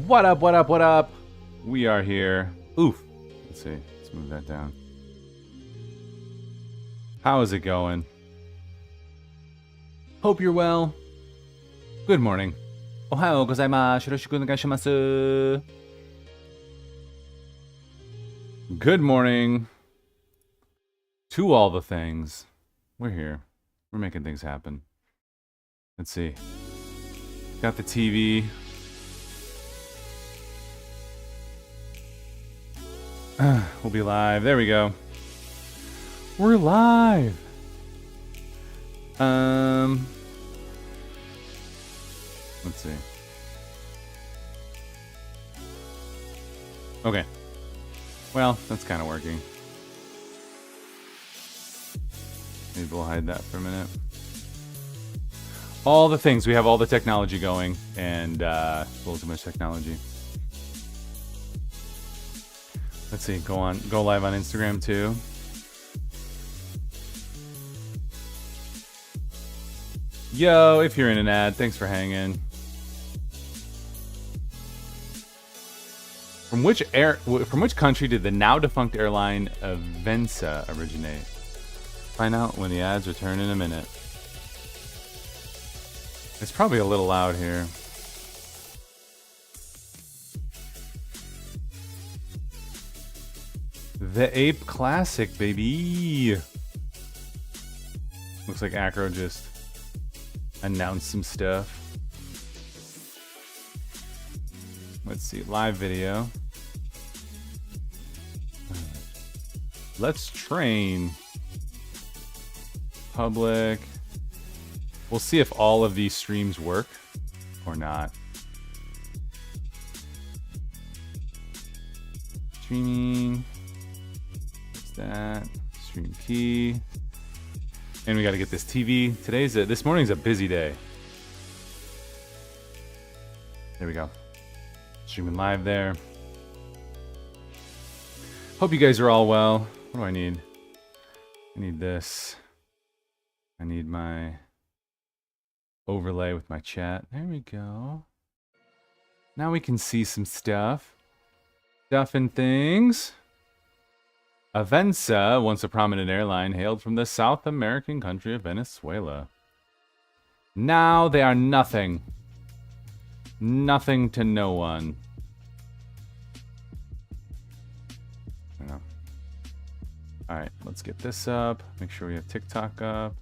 What up, what up, what up? We are here. Oof. Let's see. Let's move that down. How is it going? Hope you're well. Good morning. Ohayou gozaimasu. Yoroshiku onegaishimasu. Good morning to all the things. We're here. We're making things happen. Let's see. Got the TV. We'll be live. There we go. We're live. Let's see. Okay. Well, that's kind of working. Maybe we'll hide that for a minute. All the things. We have all the technology going, and a little too much technology. Let's see. Go live on Instagram too. Yo, if you're in an ad, thanks for hanging. From which country did the now defunct airline Avensa originate? Find out when the ads return in a minute. It's probably a little loud here. The Ape Classic, baby. Looks like Acro just announced some stuff. Let's see, live video. Let's train. Public. We'll see if all of these streams work or not. Streaming. What's that? Stream key. And we got to get this TV. This morning's a busy day. There we go. Streaming live there. Hope you guys are all well. What do I need? I need this. I need my overlay with my chat. There we go. Now we can see some stuff. Stuff and things. Avensa, once a prominent airline, hailed from the South American country of Venezuela. Now they are nothing. Nothing to no one. Alright, let's get this up. Make sure we have TikTok up.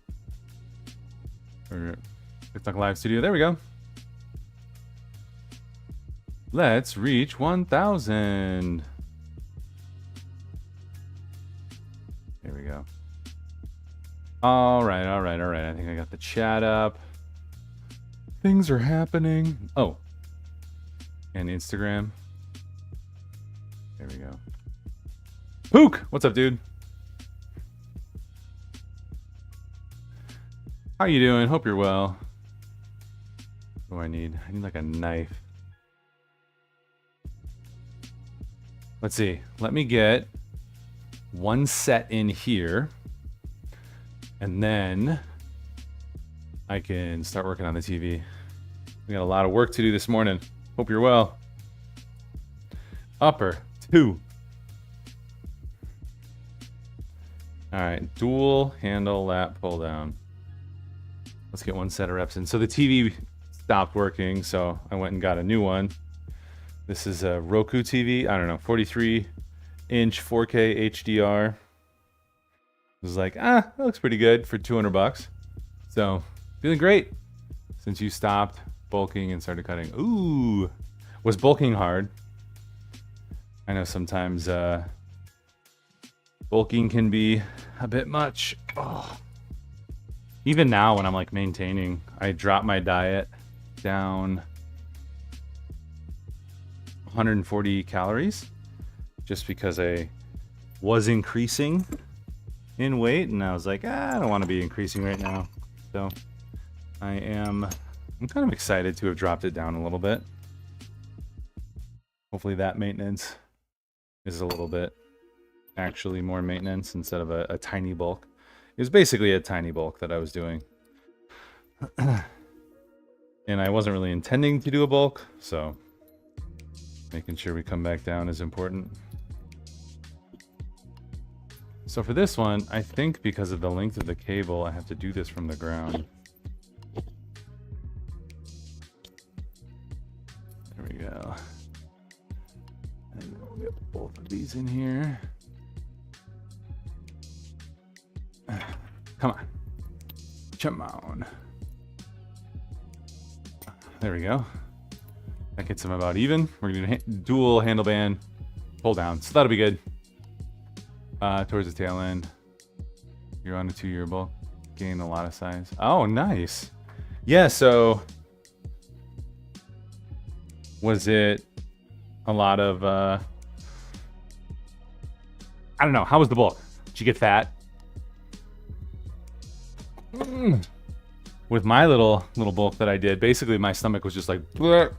Or TikTok Live Studio. There we go. Let's reach 1,000. There we go. Alright. I think I got the chat up. Things are happening. Oh. And Instagram. There we go. Pook! What's up, dude? How you doing? Hope you're well. What do I need? I need like a knife. Let's see. Let me get one set in here. And then I can start working on the TV. We got a lot of work to do this morning. Hope you're well. Upper 2. Alright, dual handle lat pull down. Let's get one set of reps in. So the TV stopped working, so I went and got a new one. This is a Roku TV. I don't know, 43-inch 4K HDR. It was like, that looks pretty good for $200. So, feeling great since you stopped bulking and started cutting. Ooh, was bulking hard? I know sometimes bulking can be a bit much. Oh. Even now when I'm like maintaining, I drop my diet down 140 calories just because I was increasing in weight and I was like, I don't want to be increasing right now. So I'm kind of excited to have dropped it down a little bit. Hopefully that maintenance is a little bit actually more maintenance instead of a tiny bulk. It was basically a tiny bulk that I was doing. And I wasn't really intending to do a bulk, so making sure we come back down is important. So for this one, I think because of the length of the cable, I have to do this from the ground. There we go. And we'll get both of these in here. Come on. Come on. There we go. That gets them about even. We're going to do dual handle band pull down. So that'll be good. Towards the tail end. You're on a 2-year bulk. Gain a lot of size. Oh, nice. Yeah, so was it a lot of I don't know. How was the bulk? Did you get fat? With my little bulk that I did, basically my stomach was just like bleh.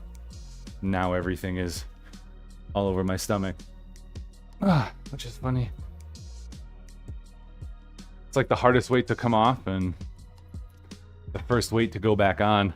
Now everything is all over my stomach, which is funny. It's like the hardest weight to come off and the first weight to go back on.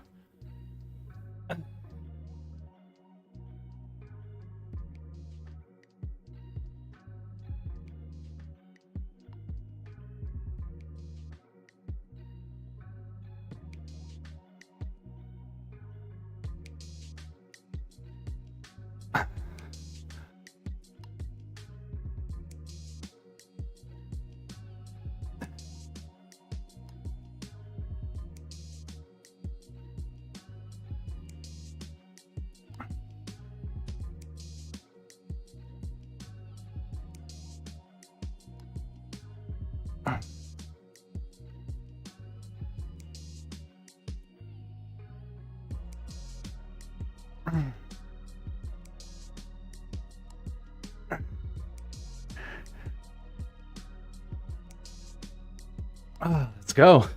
Let's go.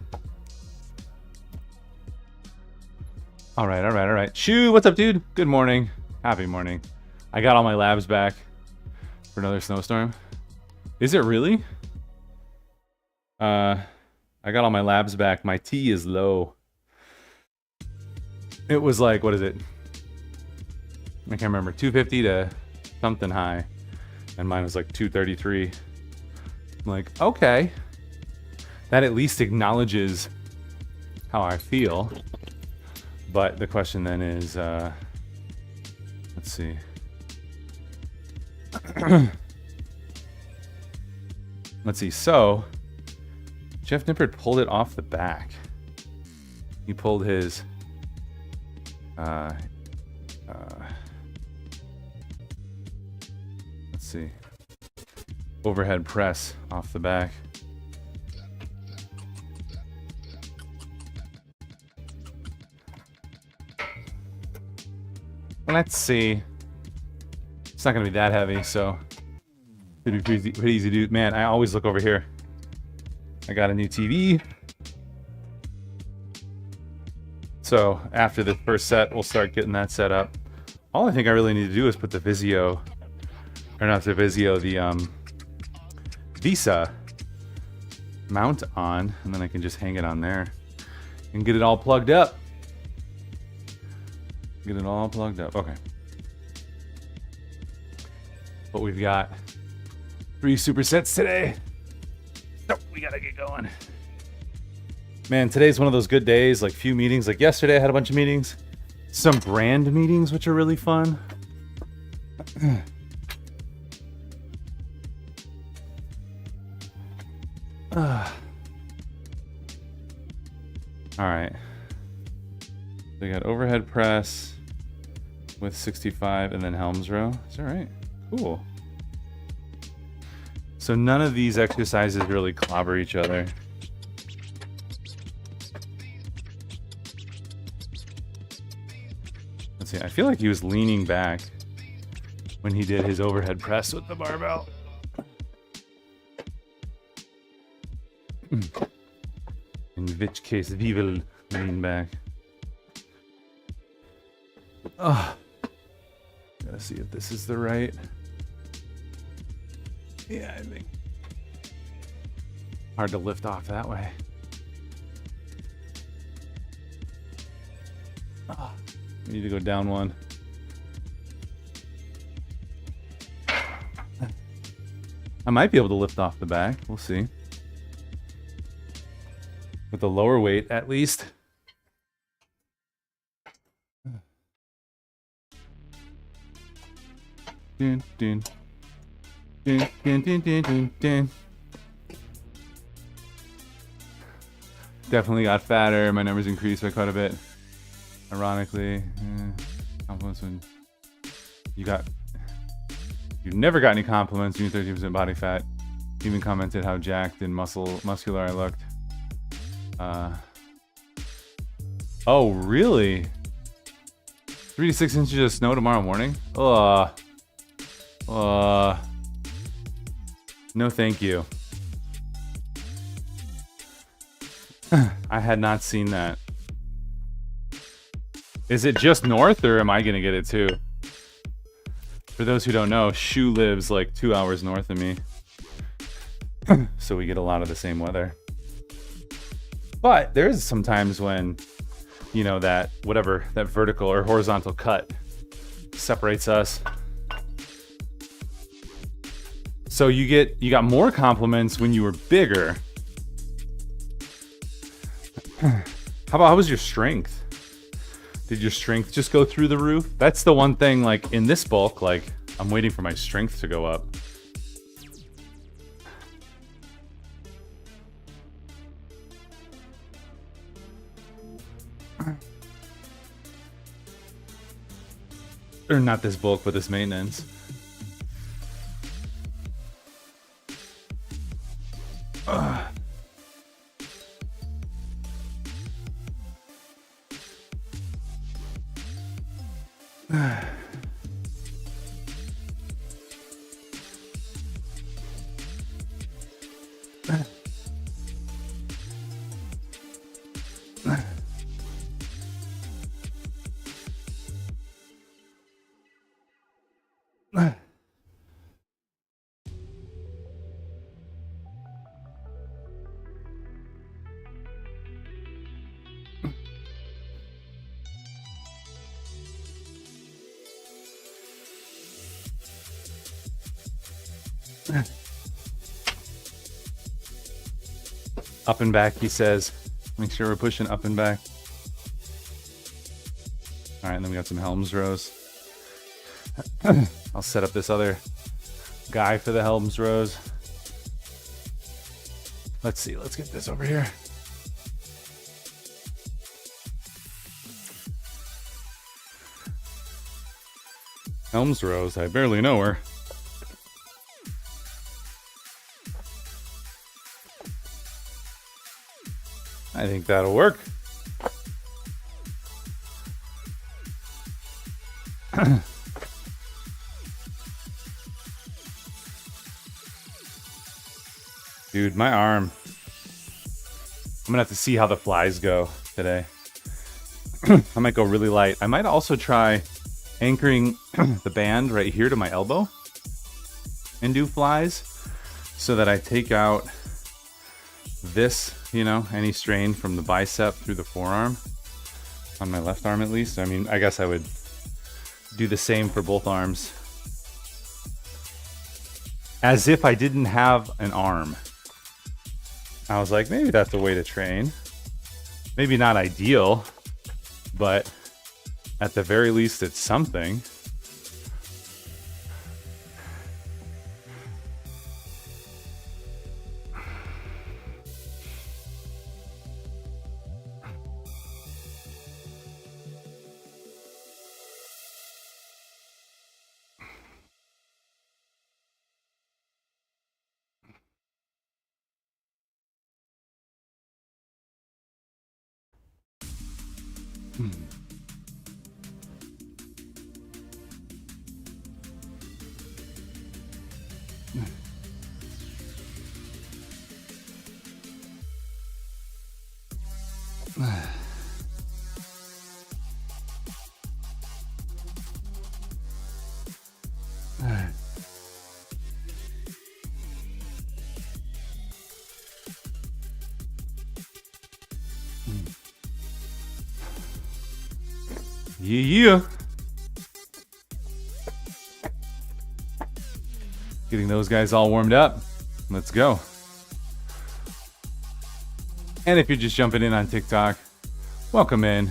All right. Shoo, what's up, dude? Good morning. Happy morning. I got all my labs back for another snowstorm. Is it really? I got all my labs back. My T is low. It was like, what is it? I can't remember. 250 to something high. And mine was like 233. I'm like, okay. That at least acknowledges how I feel. But the question then is, let's see. Let's see. So, Jeff Nippert pulled it off the back. He pulled his let's see, overhead press off the back. Let's see. It's not gonna be that heavy, so pretty easy to do. Man, I always look over here. I got a new TV. So after the first set, we'll start getting that set up. All I think I really need to do is put the Vizio, or not the Vizio, the Visa mount on, and then I can just hang it on there and get it all plugged up. Get it all plugged up. Okay. But we've got 3 supersets today. Nope, we gotta get going. Man, today's one of those good days, like few meetings. Like yesterday I had a bunch of meetings. Some brand meetings, which are really fun. All right. We got overhead press with 65 and then Helms row. Is that right? Cool. So none of these exercises really clobber each other. Let's see. I feel like he was leaning back when he did his overhead press with the barbell. In which case, we will lean back. Oh, gotta see if this is the right. Yeah, I think. Hard to lift off that way. Oh, we need to go down one. I might be able to lift off the back. We'll see. With the lower weight, at least. Dun, dun. Dun, dun, dun, dun, dun, dun. Definitely got fatter. My numbers increased by quite a bit. Ironically, compliments when you never got any compliments. You 13% body fat. Even commented how jacked and muscular I looked. Oh really? 3 to 6 inches of snow tomorrow morning? No thank you. I had not seen that. Is it just north or am I gonna get it too? For those who don't know, Shu lives like 2 hours north of me. So we get a lot of the same weather. But there is sometimes when, you know, that whatever, that vertical or horizontal cut separates us. So you got more compliments when you were bigger. How was your strength? Did your strength just go through the roof? That's the one thing, like in this bulk, like I'm waiting for my strength to go up. Or not this bulk, but this maintenance. Up and back, he says. Make sure we're pushing up and back. All right, and then we got some Helms rows. I'll set up this other guy for the Helms rows. Let's see, let's get this over here. Helms rows, I barely know her. I think that'll work. Dude, my arm. I'm gonna have to see how the flies go today. I might go really light. I might also try anchoring the band right here to my elbow and do flies so that I take out this, you know, any strain from the bicep through the forearm on my left arm at least. I mean, I guess I would do the same for both arms as if I didn't have an arm. I was like, maybe that's a way to train. Maybe not ideal, but at the very least it's something. Yeah. Getting those guys all warmed up. Let's go. And if you're just jumping in on TikTok, welcome in.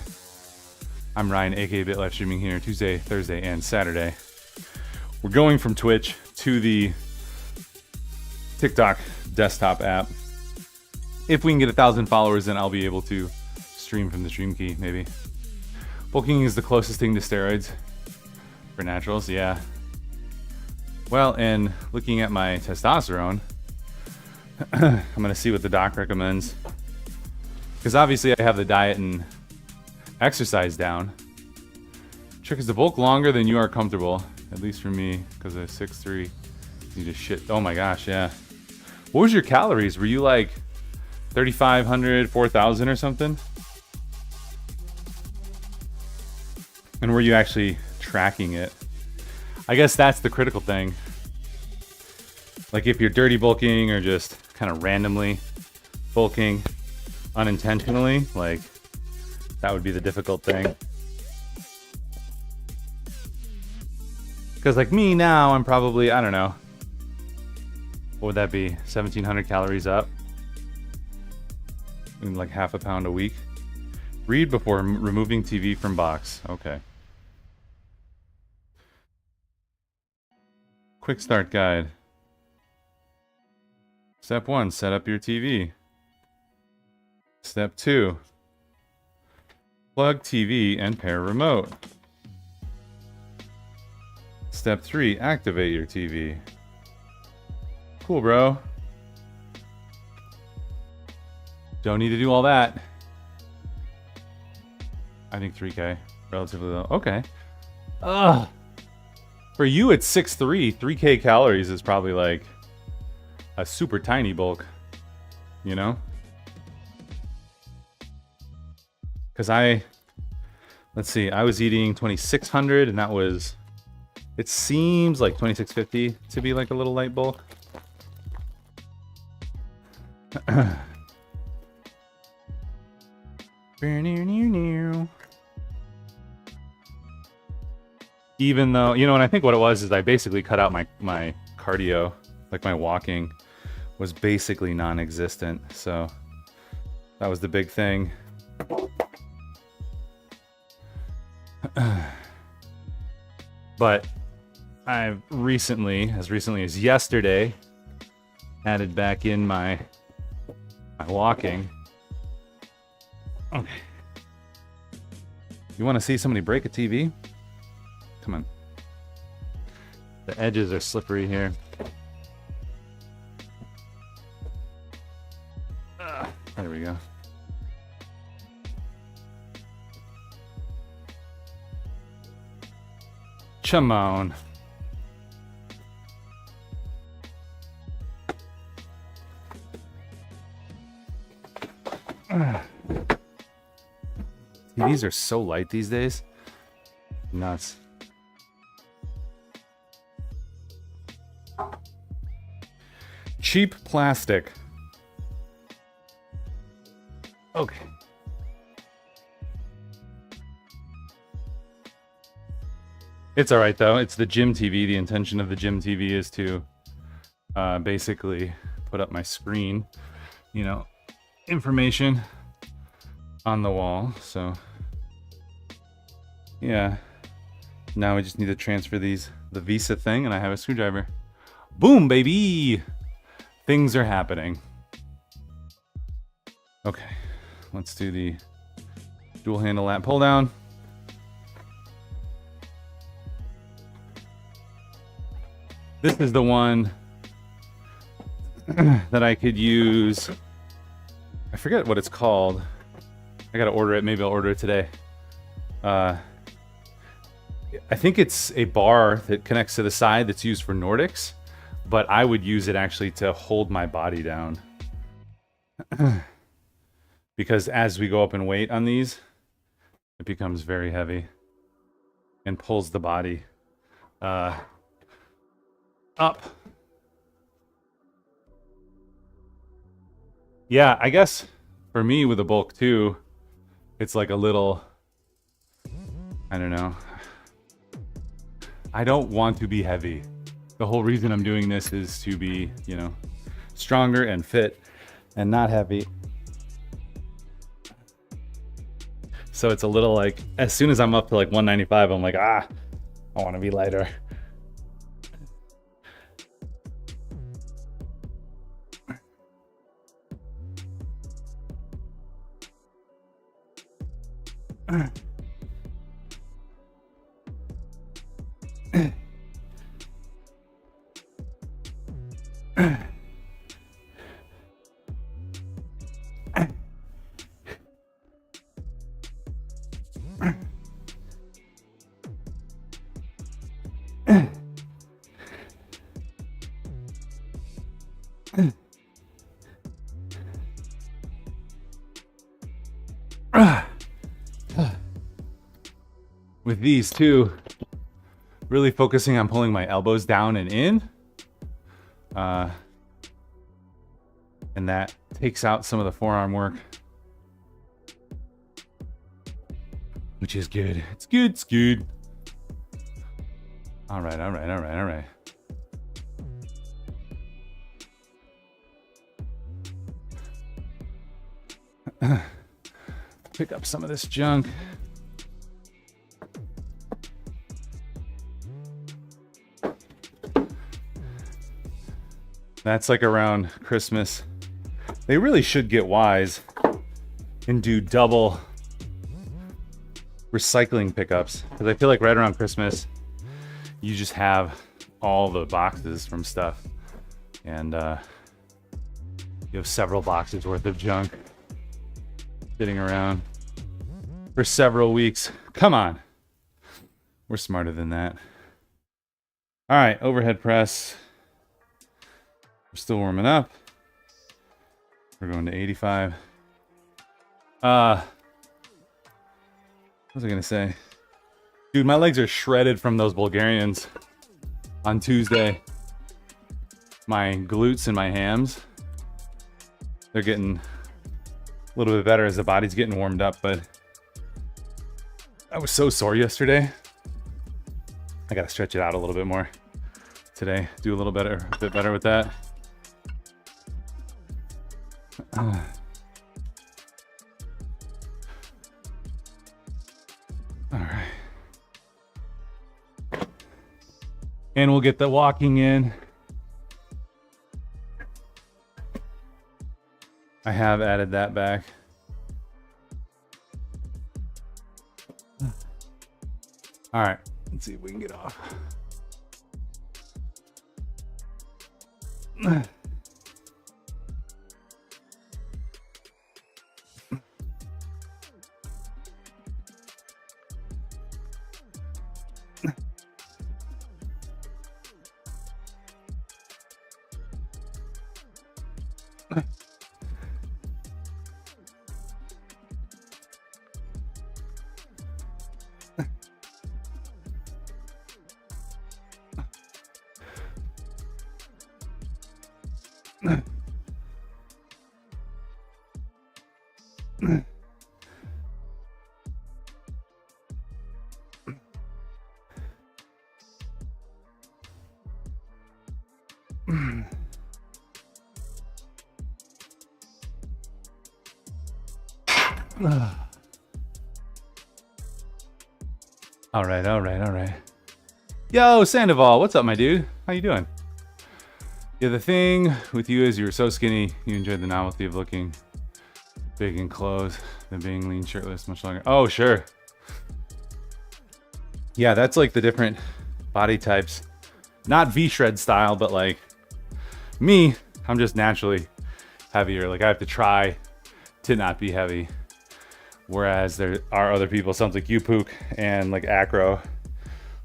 I'm Ryan, aka BitLife, streaming here Tuesday, Thursday, and Saturday. We're going from Twitch to the TikTok desktop app. If we can get 1,000 followers, then I'll be able to stream from the stream key, maybe. Bulking is the closest thing to steroids for naturals, yeah. Well, and looking at my testosterone, I'm gonna see what the doc recommends. Because obviously I have the diet and exercise down. Trick is to bulk longer than you are comfortable, at least for me, because I'm 6'3". You just shit. Oh my gosh, yeah. What was your calories? Were you like 3,500, 4,000 or something? And were you actually tracking it? I guess that's the critical thing. Like if you're dirty bulking or just kind of randomly bulking, unintentionally, like that would be the difficult thing. Because like me now, I'm probably, I don't know, what would that be? 1,700 calories up? In like half a pound a week. Read before removing TV from box. Okay. Quick start guide. Step 1, set up your TV. Step 2, plug TV and pair remote. Step 3, activate your TV. Cool, bro. Don't need to do all that. I think 3K, relatively low. Okay. Ugh. For you, it's 6'3". 3K calories is probably like a super tiny bulk, you know? Because let's see, I was eating 2,600 and that was, it seems like 2,650 to be like a little light bulk. Even though, you know, and I think what it was is I basically cut out my cardio, like my walking was basically non-existent. So that was the big thing. But I've recently, as recently as yesterday, added back in my walking. Okay. You want to see somebody break a TV? Come on. The edges are slippery here. There we go. Come on. TVs are so light these days. Nuts. Cheap plastic. Okay. It's all right though. It's the gym TV. The intention of the gym TV is to basically put up my screen, you know, information on the wall. So yeah, now we just need to transfer the Visa thing and I have a screwdriver. Boom, baby. Things are happening. Okay, let's do the dual handle lat pull down. This is the one that I could use. I forget what it's called. I gotta order it. Maybe I'll order it today. I think it's a bar that connects to the side that's used for Nordics, but I would use it actually to hold my body down. Because as we go up in weight on these, it becomes very heavy and pulls the body up. Yeah, I guess for me with the bulk too, it's like a little, I don't know. I don't want to be heavy. The whole reason I'm doing this is to be, you know, stronger and fit and not heavy. So it's a little like, as soon as I'm up to like 195, I'm like, I want to be lighter. With these two, really focusing on pulling my elbows down and in. And that takes out some of the forearm work which is good. It's good. It's good. All right. All right. All right. All right. Pick up some of this junk. That's like around Christmas. They really should get wise and do double recycling pickups, because I feel like right around Christmas you just have all the boxes from stuff, and you have several boxes worth of junk sitting around for several weeks. Come on, we're smarter than that. All right, overhead press. We're still warming up. We're going to 85. What was I gonna say? Dude, my legs are shredded from those Bulgarians on Tuesday. My glutes and my hams, they're getting a little bit better as the body's getting warmed up, but I was so sore yesterday. I gotta stretch it out a little bit more today. Do a bit better with that. All right. And we'll get the walking in. I have added that back. All right, let's see if we can get off. All right, all right, all right. Yo, Sandoval, what's up, my dude? How you doing? Yeah, the thing with you is you were so skinny, you enjoyed the novelty of looking big in clothes than being lean shirtless much longer. Oh, sure. Yeah, that's like the different body types. Not V-shred style, but like me, I'm just naturally heavier. Like I have to try to not be heavy. Whereas there are other people, sounds like you, Pook, and like Acro,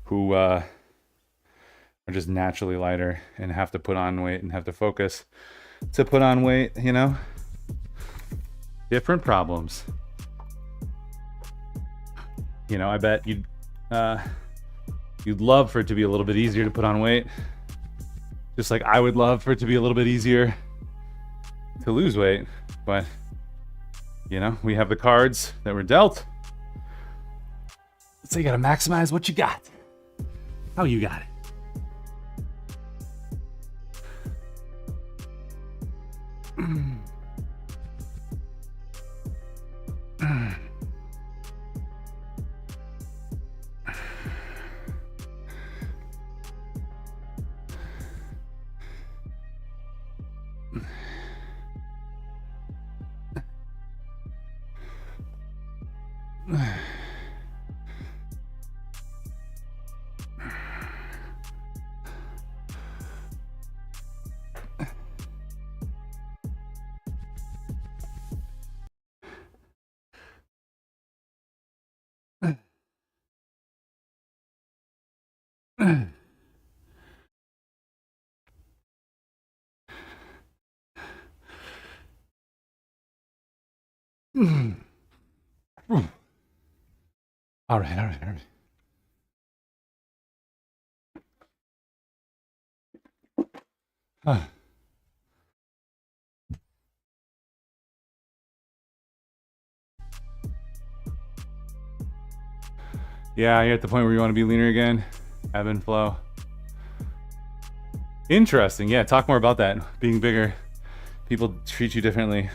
who are just naturally lighter and have to put on weight and have to focus to put on weight, you know? Different problems. You know, I bet you'd love for it to be a little bit easier to put on weight. Just like I would love for it to be a little bit easier to lose weight, but you know, we have the cards that were dealt. So you gotta maximize what you got. How you got it. All right, all right, all right. Yeah, you're at the point where you want to be leaner again. Ebb and flow. Interesting. Yeah, talk more about that. Being bigger. People treat you differently.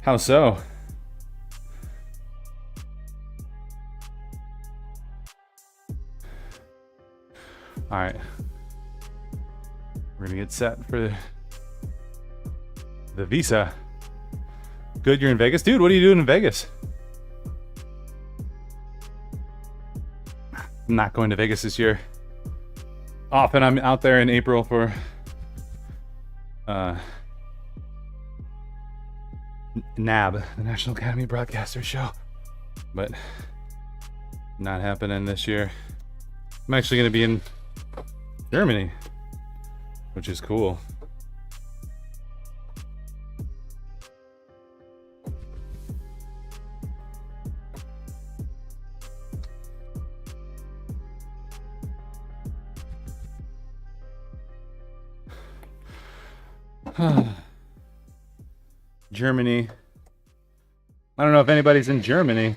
How so? All right. We're gonna get set for the visa. Good, you're in Vegas? Dude, what are you doing in Vegas? I'm not going to Vegas this year. Often I'm out there in April for NAB, the National Academy Broadcaster Show. But not happening this year. I'm actually going to be in Germany, which is cool. Germany. I don't know if anybody's in Germany.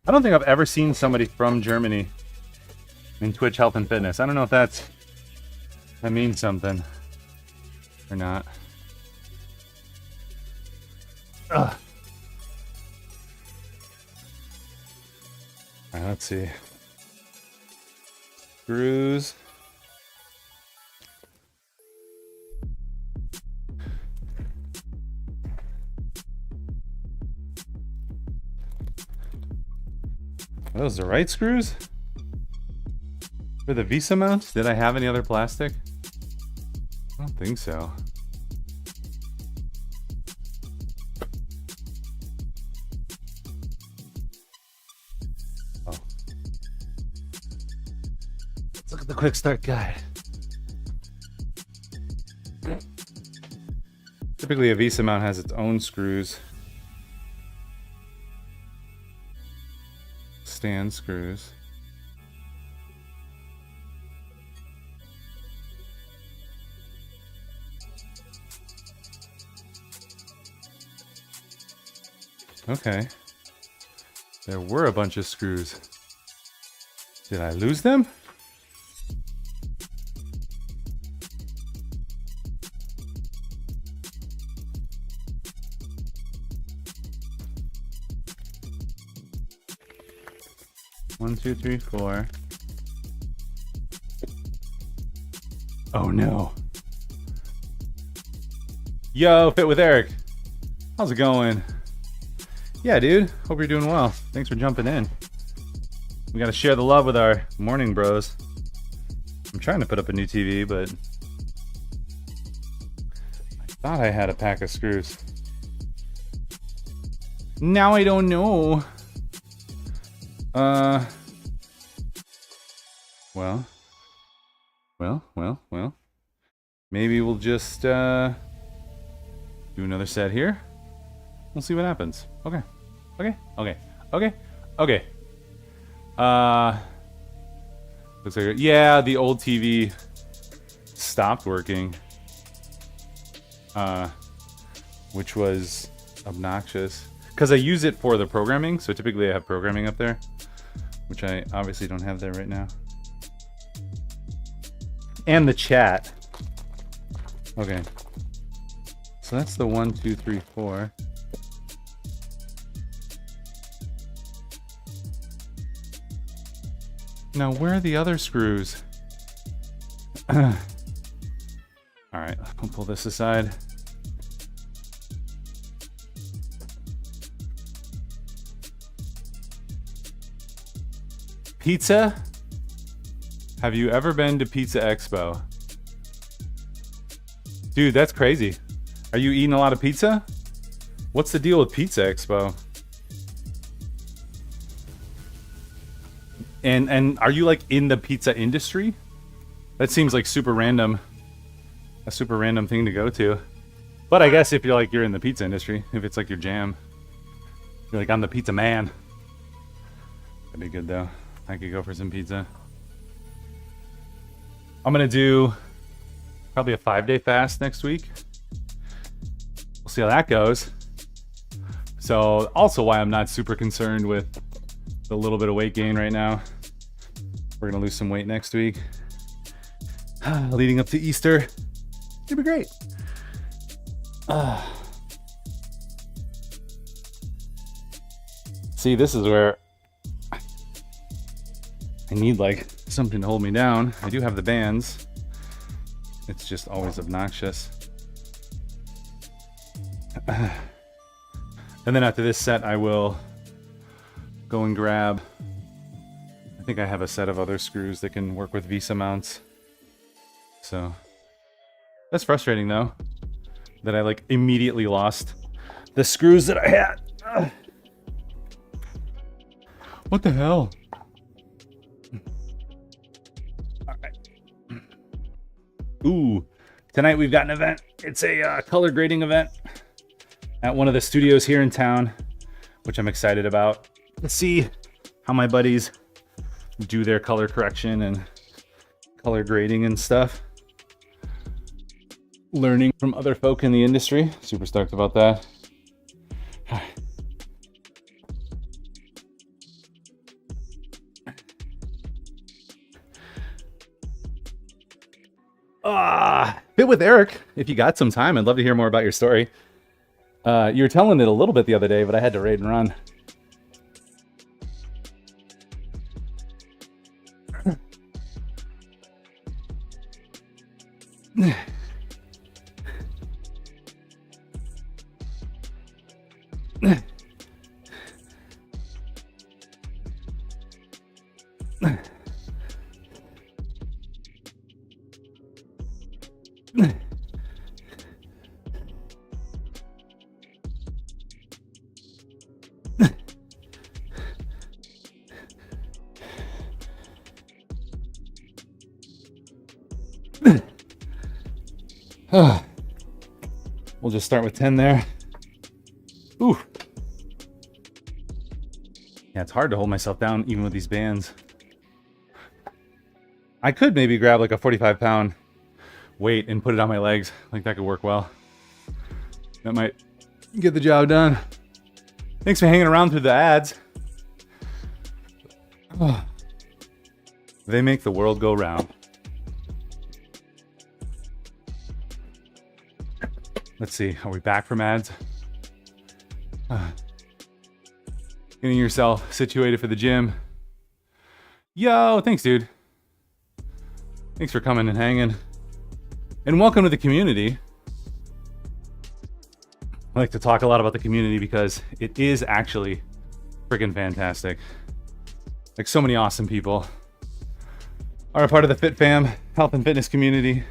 I don't think I've ever seen somebody from Germany in Twitch Health and Fitness. I don't know if that means something or not. Ugh. All right, let's see. Screws. Are those the right screws? For the Visa mount? Did I have any other plastic? I don't think so. Oh. Let's look at the quick start guide. Typically a Visa mount has its own screws. Stand screws. Okay. There were a bunch of screws. Did I lose them? One, two, three, four. Oh no. Yo, Fit with Eric. How's it going? Yeah, dude. Hope you're doing well. Thanks for jumping in. We gotta share the love with our morning bros. I'm trying to put up a new TV, but I thought I had a pack of screws. Now I don't know. Well. Maybe we'll just do another set here. We'll see what happens. Okay. Looks like yeah, the old TV stopped working. Which was obnoxious. Because I use it for the programming, so typically I have programming up there, which I obviously don't have there right now. And the chat. Okay. So that's the 1, 2, 3, 4. Now, where are the other screws? Alright, I'll pull this aside. Pizza? Have you ever been to Pizza Expo? Dude, that's crazy. Are you eating a lot of pizza? What's the deal with Pizza Expo? And are you like in the pizza industry? That seems like super random. A super random thing to go to. But I guess if you're like you're in the pizza industry, if it's like your jam, you're like I'm the pizza man. That'd be good though. I could go for some pizza. I'm gonna do probably a 5-day fast next week. We'll see how that goes. So also why I'm not super concerned with a little bit of weight gain right now. We're gonna lose some weight next week. Leading up to Easter. It'll be great. See, this is where I need like something to hold me down. I do have the bands. It's just always obnoxious. And then after this set, I will go and grab, I think I have a set of other screws that can work with Visa mounts. So that's frustrating though, that I like immediately lost the screws that I had. Ugh. What the hell? All right. Ooh, tonight we've got an event. It's a color grading event at one of the studios here in town, which I'm excited about. Let's see how my buddies do their color correction and color grading and stuff. Learning from other folk in the industry. Super stoked about that. Bit with Eric. If you got some time, I'd love to hear more about your story. You were telling it a little bit the other day, but I had to raid and run. We'll just start with 10 there. Ooh. Yeah, it's hard to hold myself down even with these bands. I could maybe grab like a 45-pound weight and put it on my legs. Like that could work well. That might get the job done. Thanks for hanging around through the ads. Oh. They make the world go round. Let's see, are we back from ads? Getting yourself situated for the gym. Yo, thanks, dude. Thanks for coming and hanging. And welcome to the community. I like to talk a lot about the community because it is actually freaking fantastic. Like so many awesome people are a part of the Fit Fam health and fitness community.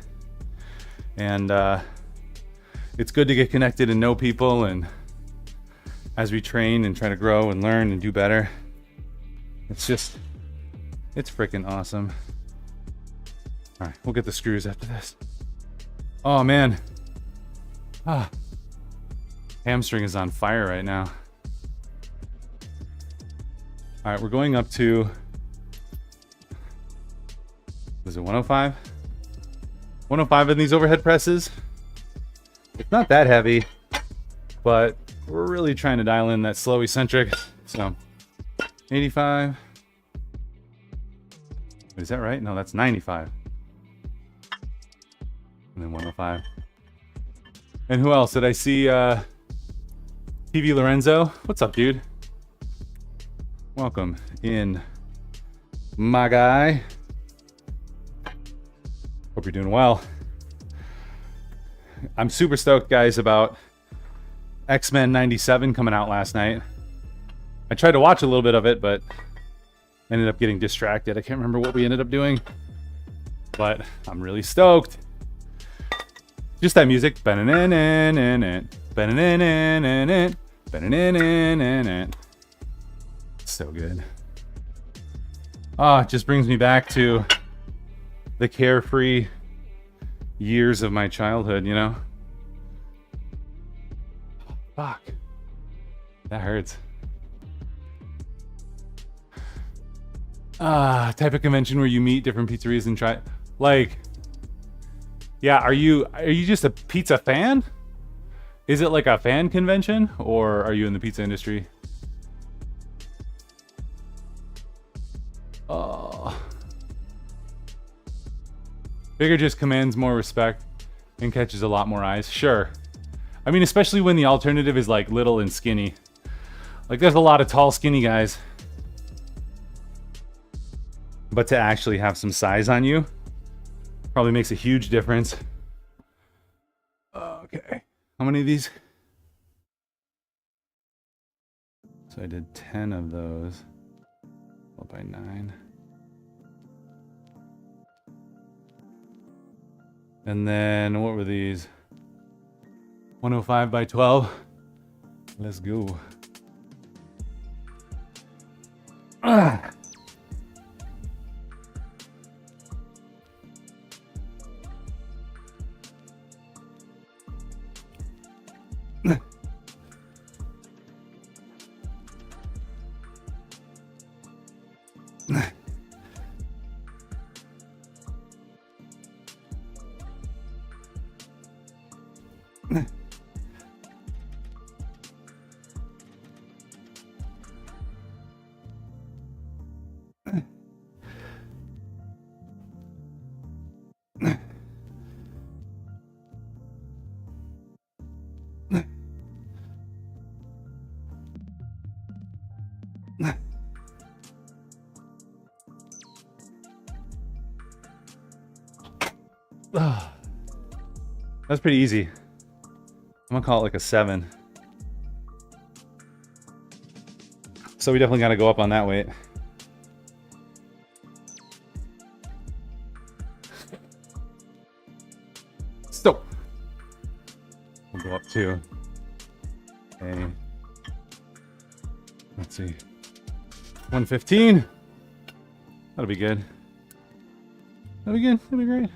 And it's good to get connected and know people, and as we train and try to grow and learn and do better, it's freaking awesome. All right, we'll get the screws after this. Oh man. Hamstring is on fire right now. All right, we're going up to, was it 105? 105 in these overhead presses. It's not that heavy, but we're really trying to dial in that slow eccentric. So 85. Is that right? No, that's 95. And then 105. And who else? Did I see TV Lorenzo? What's up, dude? Welcome in, my guy. Hope you're doing well. I'm super stoked, guys, about X-Men 97 coming out last night. I tried to watch a little bit of it, but ended up getting distracted. I can't remember what we ended up doing, but I'm really stoked. Just that music. So good. It just brings me back to the carefree years of my childhood, you know? Fuck. That hurts. Type of convention where you meet different pizzerias and try, like, yeah, are you just a pizza fan? Is it like a fan convention, or are you in the pizza industry? Oh. Bigger just commands more respect and catches a lot more eyes. Sure. I mean, especially when the alternative is like little and skinny. Like there's a lot of tall, skinny guys. But to actually have some size on you probably makes a huge difference. Okay. How many of these? So I did 10 of those. By 9. And then what were these? 105 by 12. Let's go. Ah. That's pretty easy. I'm gonna call it like a 7. So we definitely gotta go up on that weight. So we'll go up to a, let's see, 115. That'll be good. That'll be good. That'll be great.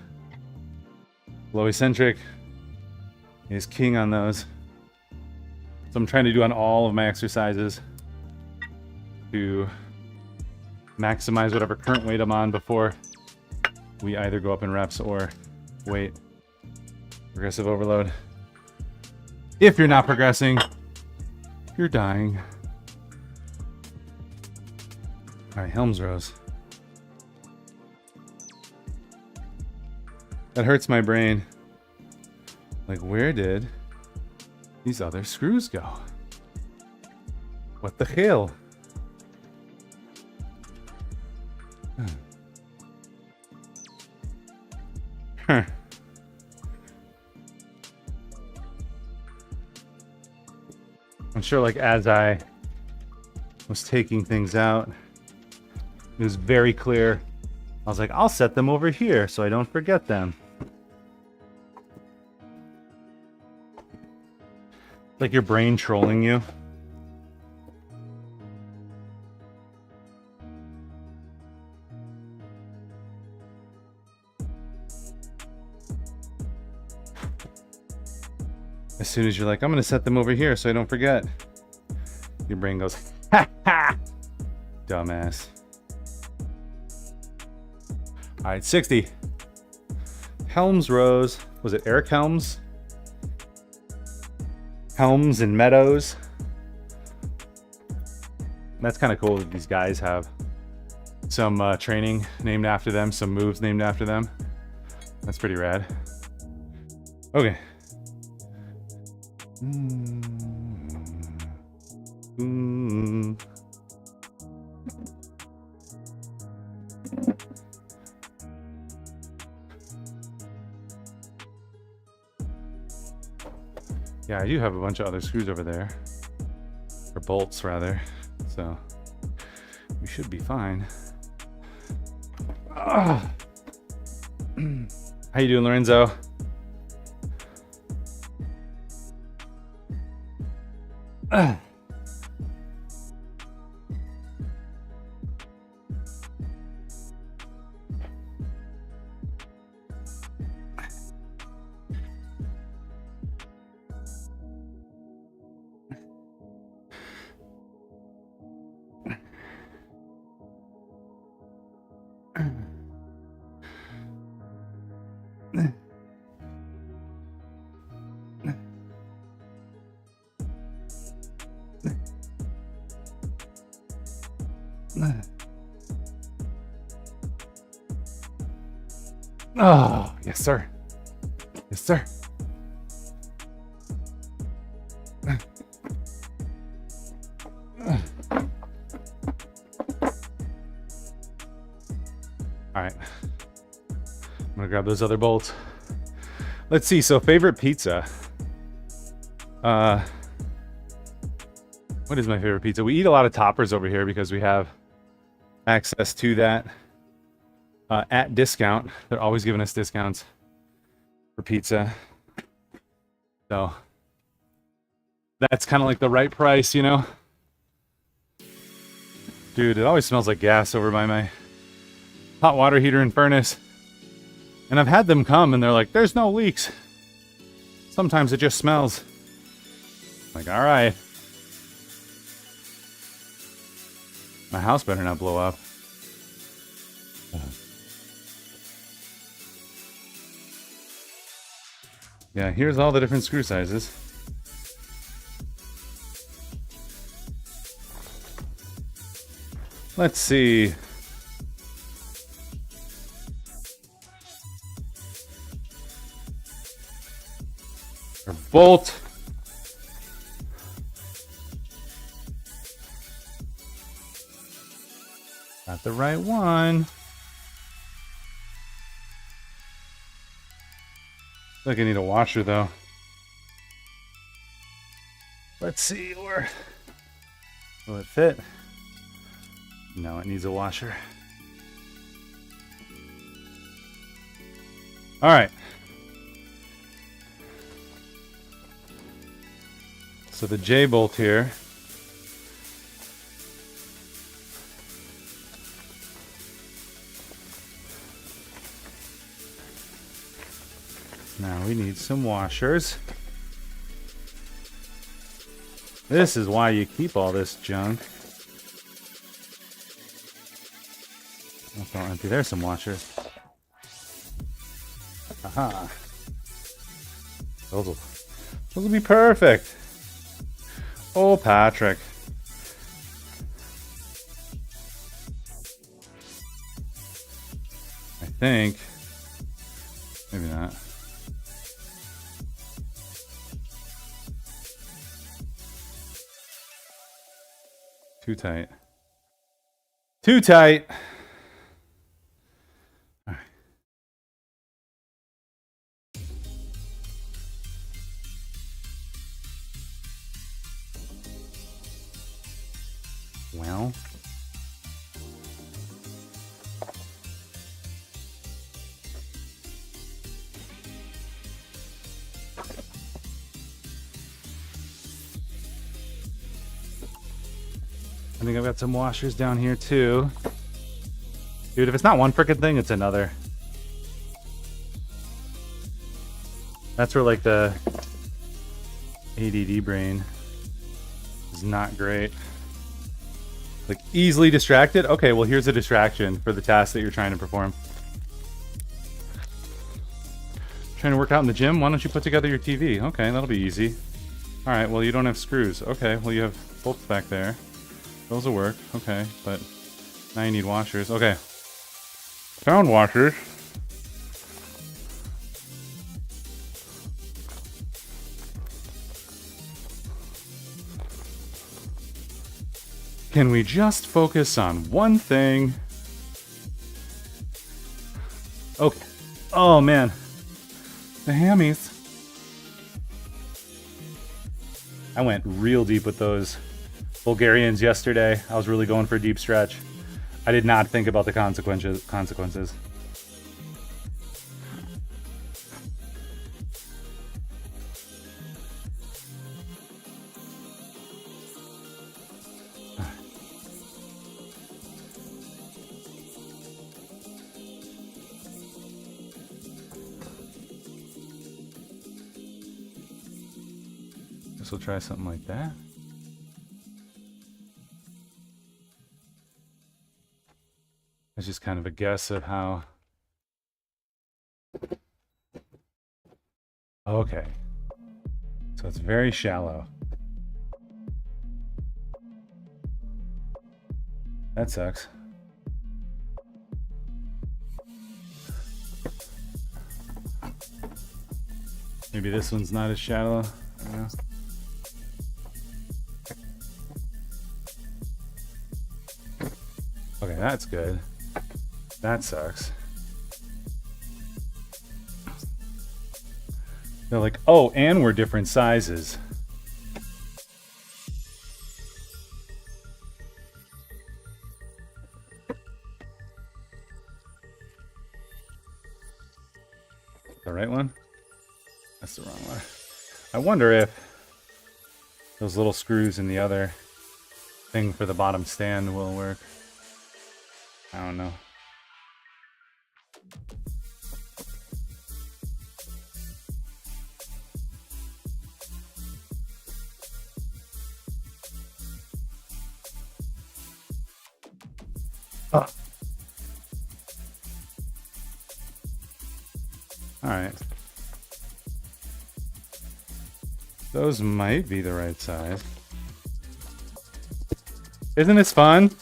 Low eccentric is king on those. So I'm trying to do on all of my exercises to maximize whatever current weight I'm on before we either go up in reps or weight. Progressive overload. If you're not progressing, you're dying. All right, Helms rows. That hurts my brain. Like, where did these other screws go? What the hell? Huh. I'm sure, like, as I was taking things out, it was very clear. I was like, I'll set them over here so I don't forget them. Like your brain trolling you. As soon as you're like, I'm gonna set them over here so I don't forget, your brain goes, ha ha, dumbass. All right, 60. Helms rows. Was it Eric Helms? Helms and Meadows. That's kind of cool that these guys have some training named after them, some moves named after them. That's pretty rad. Okay. Yeah, I do have a bunch of other screws over there. Or bolts, rather. So, we should be fine. How you doing, Lorenzo? Oh, yes, sir. Yes, sir. All right. I'm gonna grab those other bolts. Let's see. So, favorite pizza. What is my favorite pizza? We eat a lot of toppers over here because we have access to that at discount. They're always giving us discounts for pizza. So that's kind of like the right price, you know? Dude, it always smells like gas over by my hot water heater and furnace. And I've had them come and they're like, there's no leaks. Sometimes it just smells. I'm like, all right. My house better not blow up. Yeah, here's all the different screw sizes. Let's see. Our bolt. Got the right one. I think I need a washer though. Let's see, or will it fit? No, it needs a washer. All right. So the J bolt here. Now we need some washers. This is why you keep all this junk. That's all empty. There's some washers. Aha. Those will be perfect. Oh, Patrick. I think. Maybe not. Too tight. Too tight. All right. Well. I think I've got some washers down here too. Dude, if it's not one frickin' thing, it's another. That's where like the ADD brain is not great. Like easily distracted? Okay, well here's a distraction for the task that you're trying to perform. Trying to work out in the gym? Why don't you put together your TV? Okay, that'll be easy. Alright, well you don't have screws. Okay, well you have bolts back there. Those will work. Okay, but now you need washers. Okay. Found washers. Can we just focus on one thing? Okay. Oh man. The hammies. I went real deep with those Bulgarians yesterday. I was really going for a deep stretch. I did not think about the consequences. Guess we'll try something like that. It's just kind of a guess of how. Okay. So it's very shallow. That sucks. Maybe this one's not as shallow. Yeah. Okay, that's good. That sucks. They're like, oh, and we're different sizes. The right one? That's the wrong one. I wonder if those little screws in the other thing for the bottom stand will work. I don't know. Oh. All right. Those might be the right size. Isn't this fun?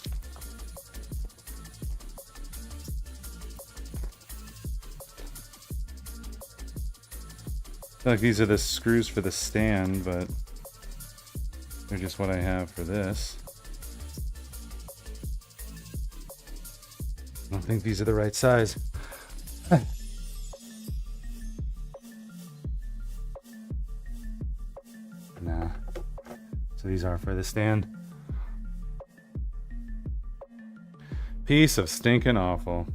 I feel like these are the screws for the stand, but they're just what I have for this. I don't think these are the right size. Nah. So these are for the stand. Piece of stinking awful.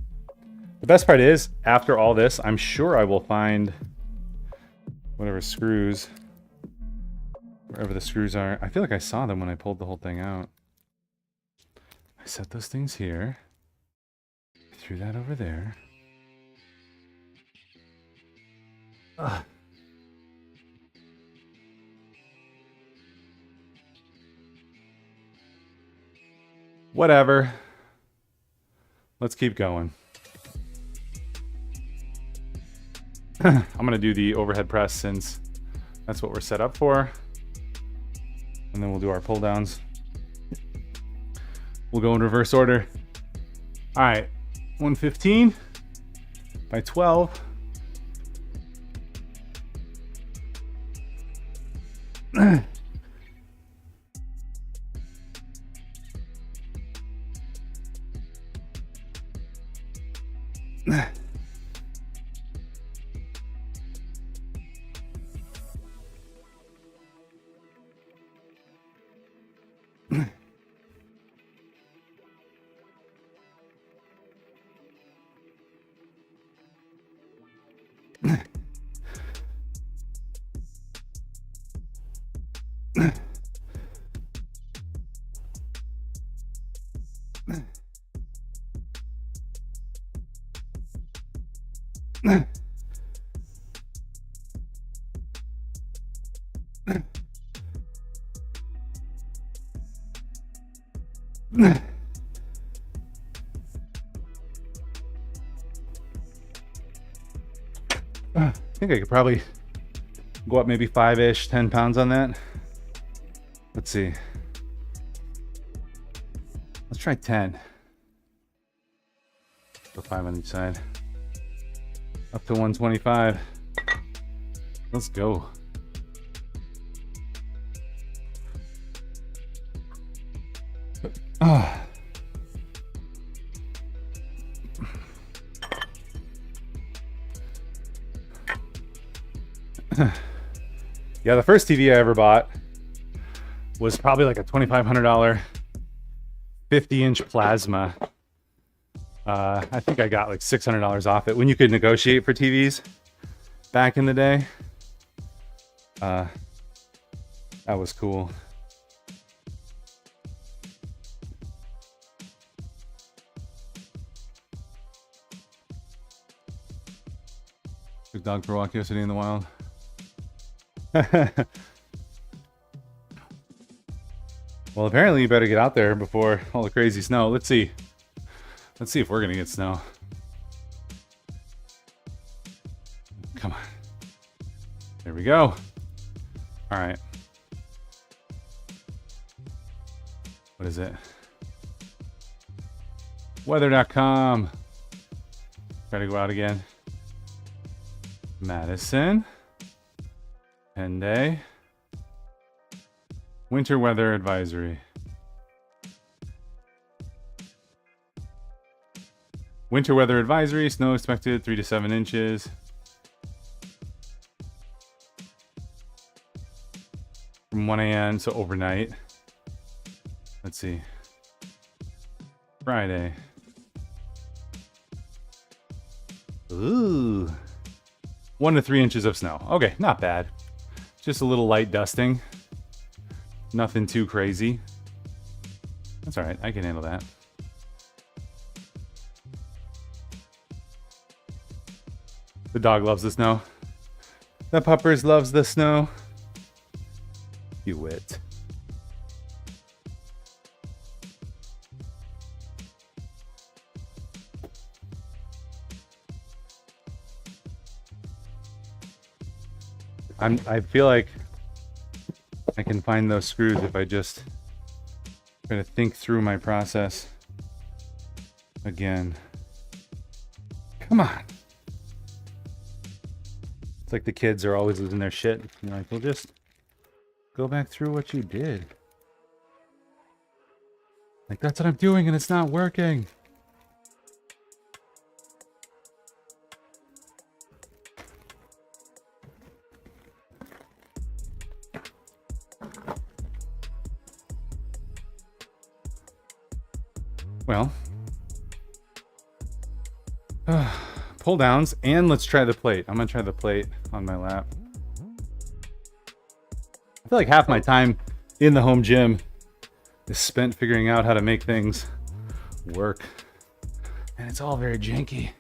The best part is, after all this, I'm sure I will find whatever screws, wherever the screws are. I feel like I saw them when I pulled the whole thing out. I set those things here. Threw that over there. Ugh. Whatever. Let's keep going. I'm gonna do the overhead press since that's what we're set up for. And then we'll do our pull downs. We'll go in reverse order. All right, 115 by 12. I think I could probably go up maybe 5-ish, 10 pounds on that. Let's see. Let's try 10. Go 5 on each side. Up to 125. Let's go. Ah. Yeah, the first TV I ever bought was probably like a $2,500 50-inch plasma. I think I got like $600 off it when you could negotiate for TVs back in the day. That was cool. Took dog for a walk yesterday in the wild. Well, apparently you better get out there before all the crazy snow. Let's see. Let's see if we're gonna get snow. Come on. There we go. All right. What is it? Weather.com. Try to go out again. Madison. 10 day. Winter weather advisory. Winter weather advisory, snow expected 3 to 7 inches. From 1 a.m. so overnight. Let's see. Friday. Ooh. 1 to 3 inches of snow. Okay, not bad. Just a little light dusting. Nothing too crazy. That's alright, I can handle that. The dog loves the snow. The puppers loves the snow. You wit. I feel like I can find those screws if I just try to think through my process again. Come on. It's like the kids are always losing their shit. You're like, well, just go back through what you did. Like, that's what I'm doing and it's not working. Well, pull downs, and let's try the plate. I'm gonna try the plate on my lap. I feel like half my time in the home gym is spent figuring out how to make things work, and it's all very janky.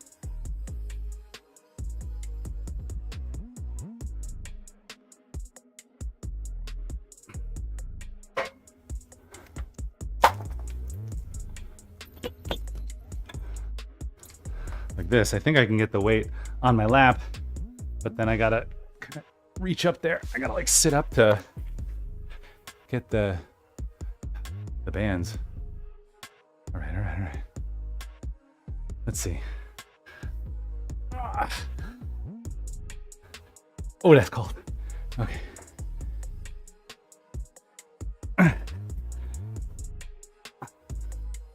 Like this, I think I can get the weight on my lap, but then I gotta kind of reach up there. I gotta like sit up to get the bands. All right. Let's see. Oh, that's cold. Okay.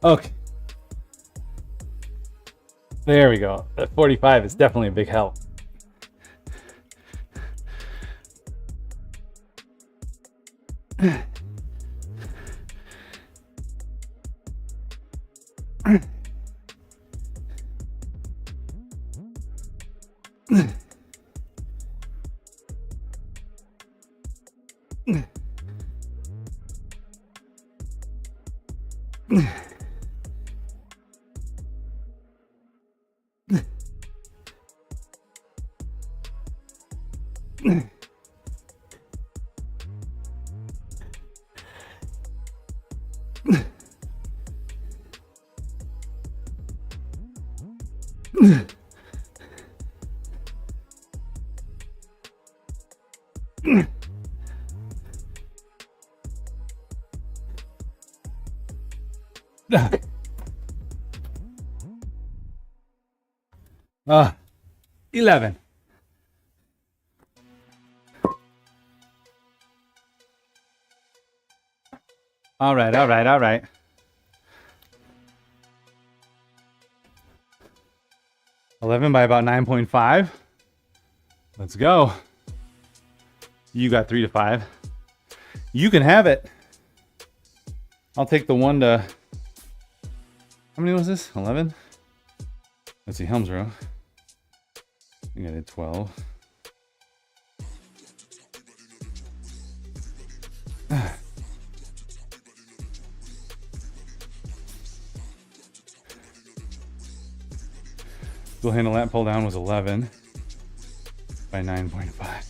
Okay. There we go. That 45 is definitely a big help. Ah, 11. All right. 11 by about 9.5. Let's go. You got 3 to 5. You can have it. I'll take the 1 to... How many was this? 11? Let's see, Helms row. I think I did 12. Dual handle lat pull down was 11 by 9.5.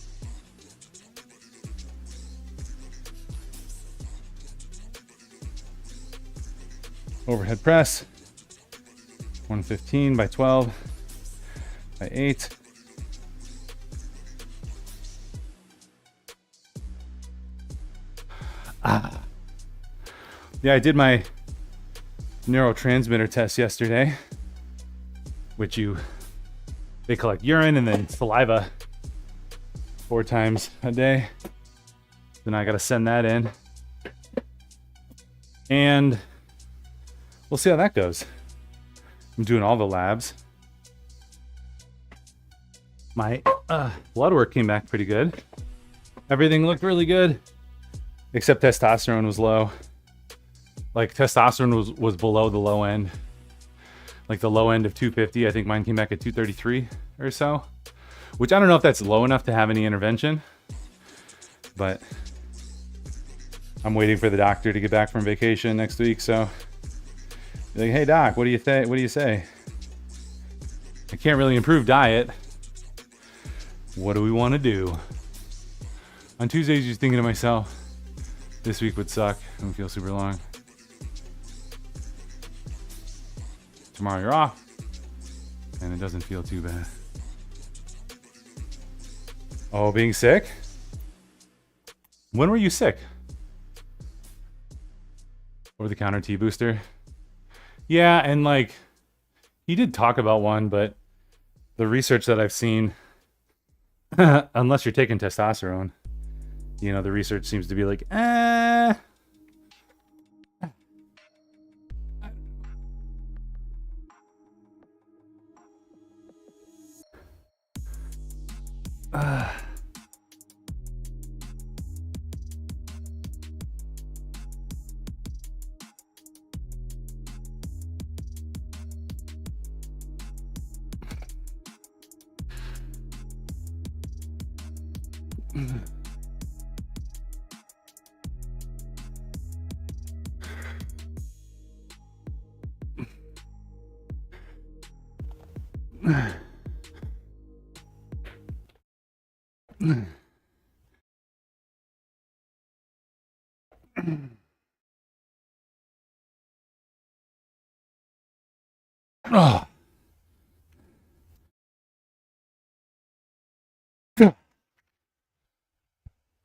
Overhead press, 115 by 12 by 8. Yeah, I did my neurotransmitter test yesterday, which they collect urine and then saliva 4 times a day. Then I got to send that in. And we'll see how that goes. I'm doing all the labs. My blood work came back pretty good. Everything looked really good, except testosterone was low. Like testosterone was below the low end. Like the low end of 250. I think mine came back at 233 or so, which I don't know if that's low enough to have any intervention, but I'm waiting for the doctor to get back from vacation next week. So like, hey doc, what do you think? What do you say? I can't really improve diet. What do we want to do? On Tuesdays, just thinking to myself, this week would suck. It would feel super long. Tomorrow you're off, and it doesn't feel too bad. Oh, being sick? When were you sick? Over-the-counter T booster? Yeah, and like, he did talk about one, but the research that I've seen, unless you're taking testosterone, you know, the research seems to be like, oh.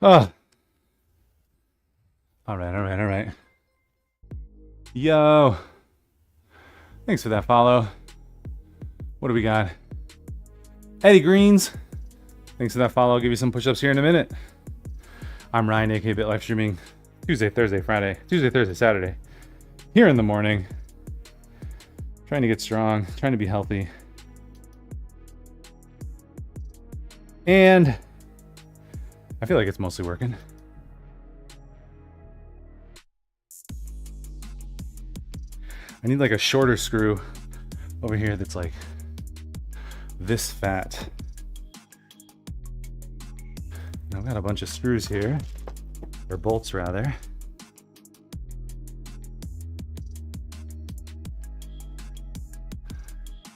Oh. All right. Yo. Thanks for that follow. What do we got? Eddie Greens. Thanks for that follow. I'll give you some push-ups here in a minute. I'm Ryan, aka Bit Life streaming Tuesday, Thursday, Friday. Tuesday, Thursday, Saturday. Here in the morning. Trying to get strong. Trying to be healthy. And I feel like it's mostly working. I need like a shorter screw over here that's like this fat. And I've got a bunch of screws here, or bolts rather.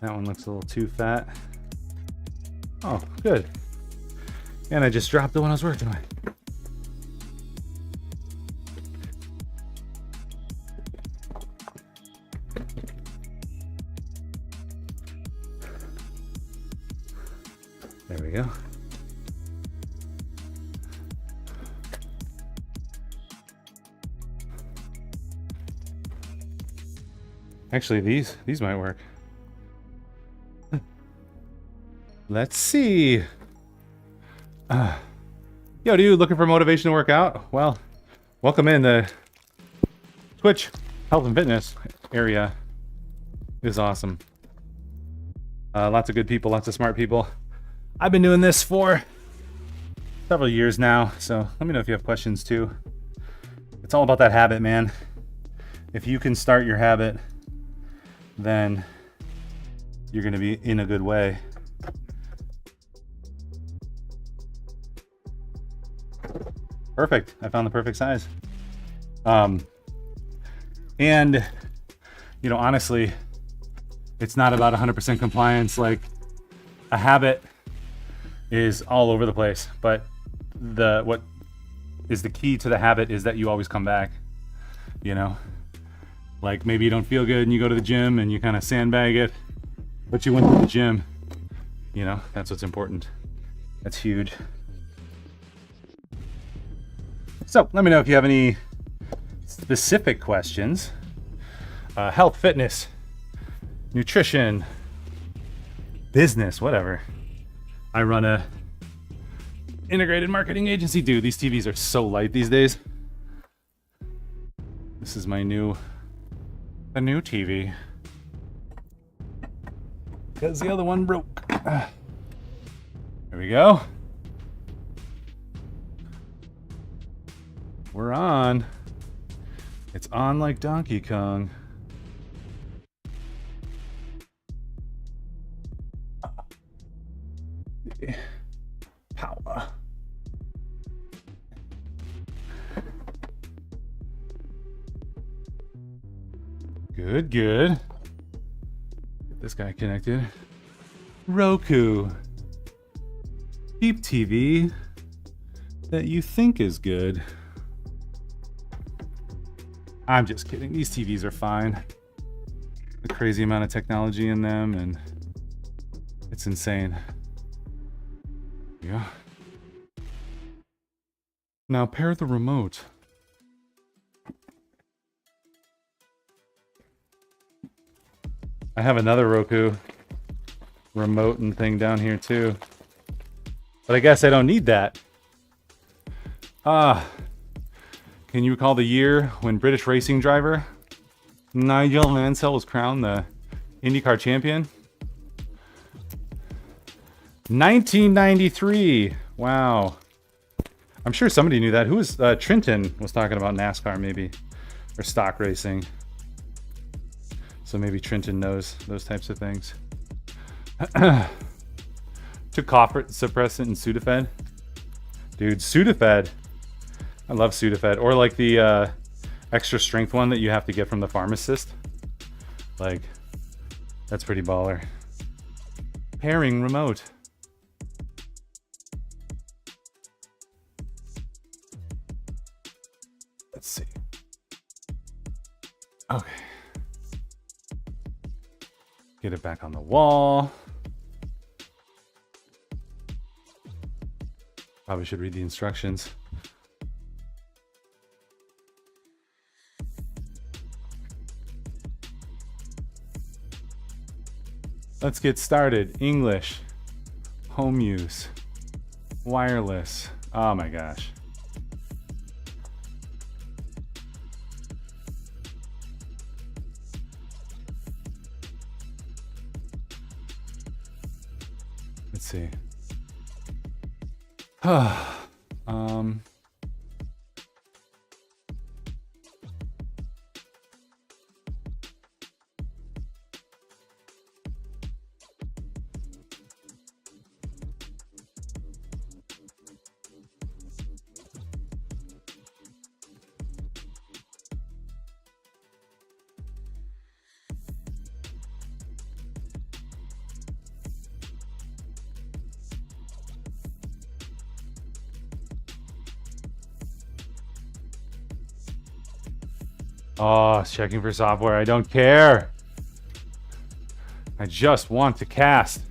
That one looks a little too fat. Oh, good. And I just dropped the one I was working on. There we go. Actually, these might work. Let's see. Yo, dude, looking for motivation to work out? Well, welcome in. The Twitch health and fitness area is awesome. Lots of good people, lots of smart people. I've been doing this for several years now, so let me know if you have questions too. It's all about that habit, man. If you can start your habit, then you're going to be in a good way. Perfect. I found the perfect size. And, you know, honestly, it's not about 100% compliance. Like, a habit is all over the place, but what is the key to the habit is that you always come back, you know? Like, maybe you don't feel good and you go to the gym and you kind of sandbag it, but you went to the gym, you know? That's what's important. That's huge. So let me know if you have any specific questions. Health, fitness, nutrition, business, whatever. I run a integrated marketing agency. Dude, these TVs are so light these days. This is my new TV. Because the other one broke. There we go. We're on. It's on like Donkey Kong. Power. Good, good. Get this guy connected. Roku. Cheap TV that you think is good. I'm just kidding. These TVs are fine. The crazy amount of technology in them, and it's insane. Yeah. Now pair the remote. I have another Roku remote and thing down here too. But I guess I don't need that. Can you recall the year when British racing driver Nigel Mansell was crowned the IndyCar champion? 1993. Wow. I'm sure somebody knew that. Who was Trenton was talking about NASCAR maybe, or stock racing. So maybe Trenton knows those types of things. Took cough suppressant and Sudafed. Dude, Sudafed. I love Sudafed. Or like the extra strength one that you have to get from the pharmacist. Like, that's pretty baller. Pairing remote. Let's see. Okay. Get it back on the wall. Probably should read the instructions. Let's get started. English, home use, wireless. Oh my gosh. Let's see. Oh, checking for software. I don't care. I just want to cast.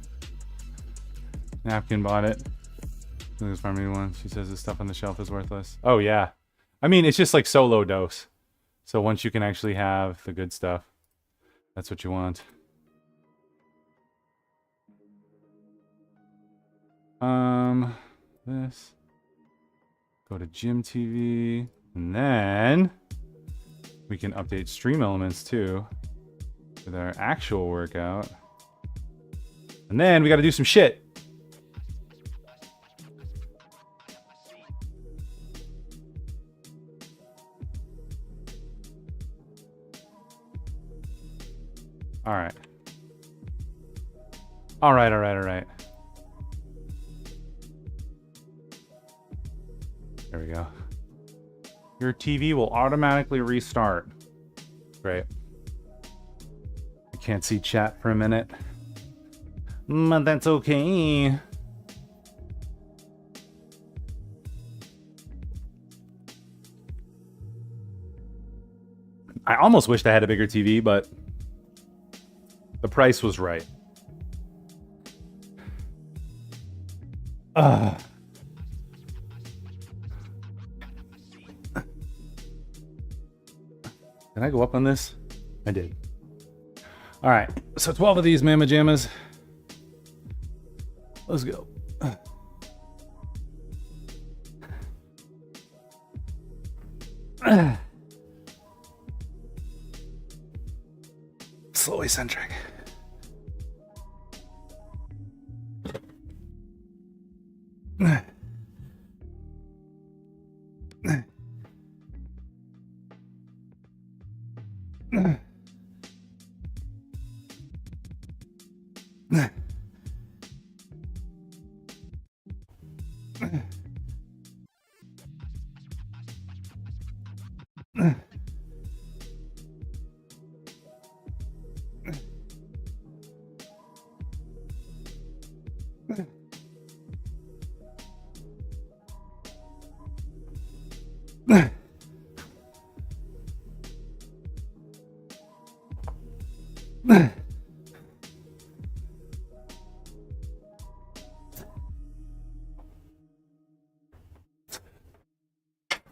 Napkin bought it. This farming one. She says this stuff on the shelf is worthless. Oh yeah. I mean, it's just like so low dose. So once you can actually have the good stuff, that's what you want. This. Go to Gym TV, and then we can update Stream Elements too with our actual workout. And then we got to do some shit. All right. All right, all right, all right. There we go. Your TV will automatically restart. Great. I can't see chat for a minute. But that's okay. I almost wished I had a bigger TV, but the price was right. Did I go up on this? I did. All right, so 12 of these Mama Jammas. Let's go. Slow eccentric.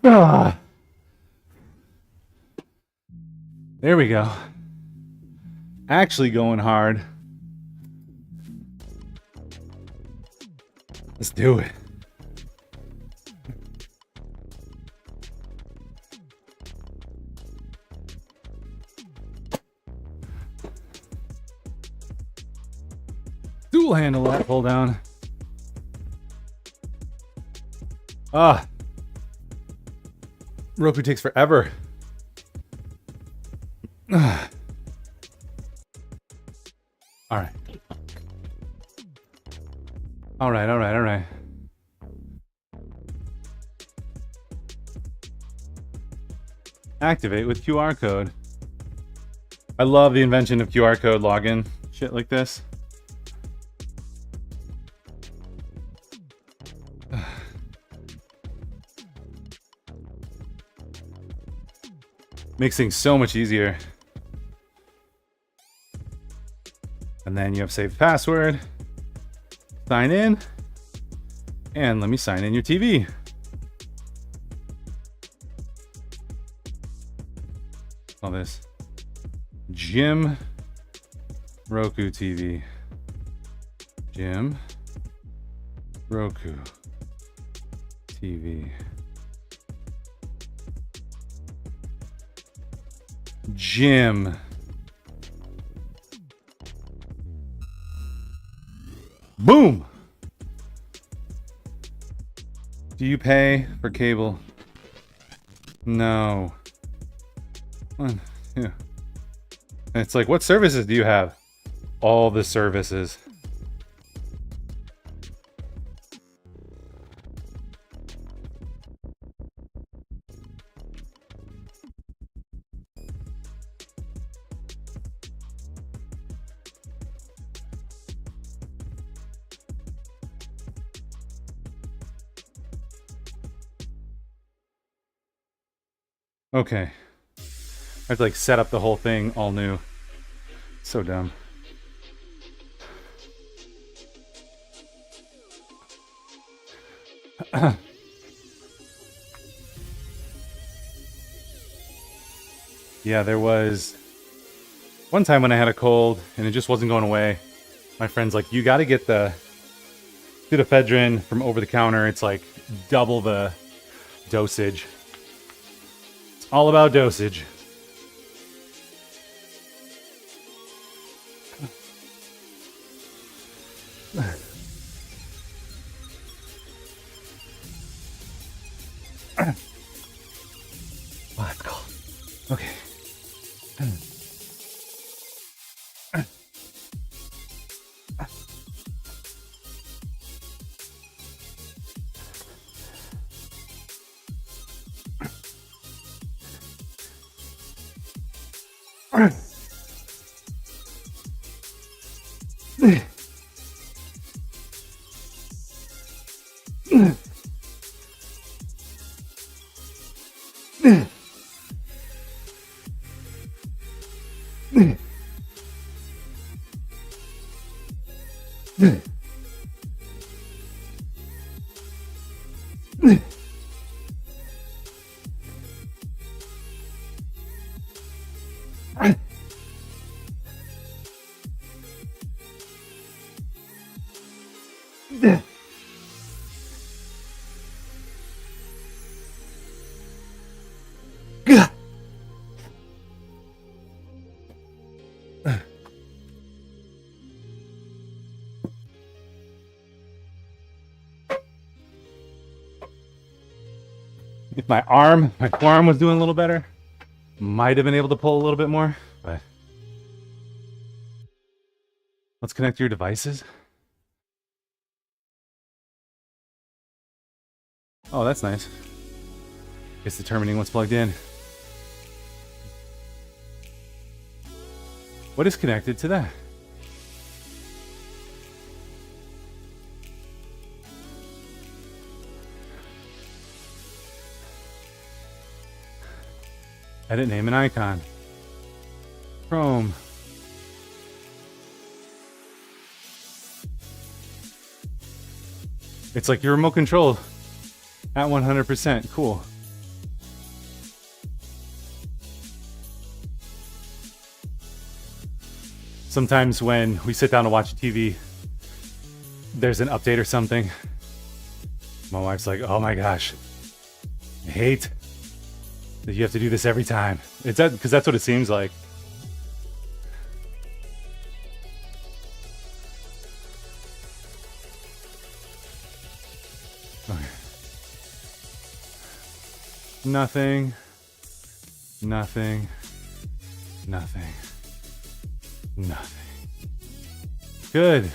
Ah. There we go. Actually going hard. Let's do it. Dual handle that pull down. Ah. Roku takes forever. All right. All right. Activate with QR code. I love the invention of QR code login. Shit like this. Makes things so much easier. And then you have saved password. Sign in. And let me sign in your TV. All this. Jim Roku TV. Jim Roku TV. Jim. Boom. Do you pay for cable? No. Yeah. It's like, what services do you have? All the services. Okay. I have to like set up the whole thing all new. So dumb. Yeah, there was one time when I had a cold and it just wasn't going away. My friend's like, you got to get the pseudoephedrine from over the counter. It's like double the dosage. It's all about dosage. Oh, that's cold. Okay. If my forearm was doing a little better, might have been able to pull a little bit more, but let's connect your devices. Oh, that's nice. It's determining what's plugged in. What is connected to that? Edit name and icon. Chrome. It's like your remote control at 100%. Cool. Sometimes when we sit down to watch TV, there's an update or something. My wife's like, oh my gosh, I hate that you have to do this every time. It's that, because that's what it seems like. Okay. Nothing. Nothing. Nothing. Nothing. Good.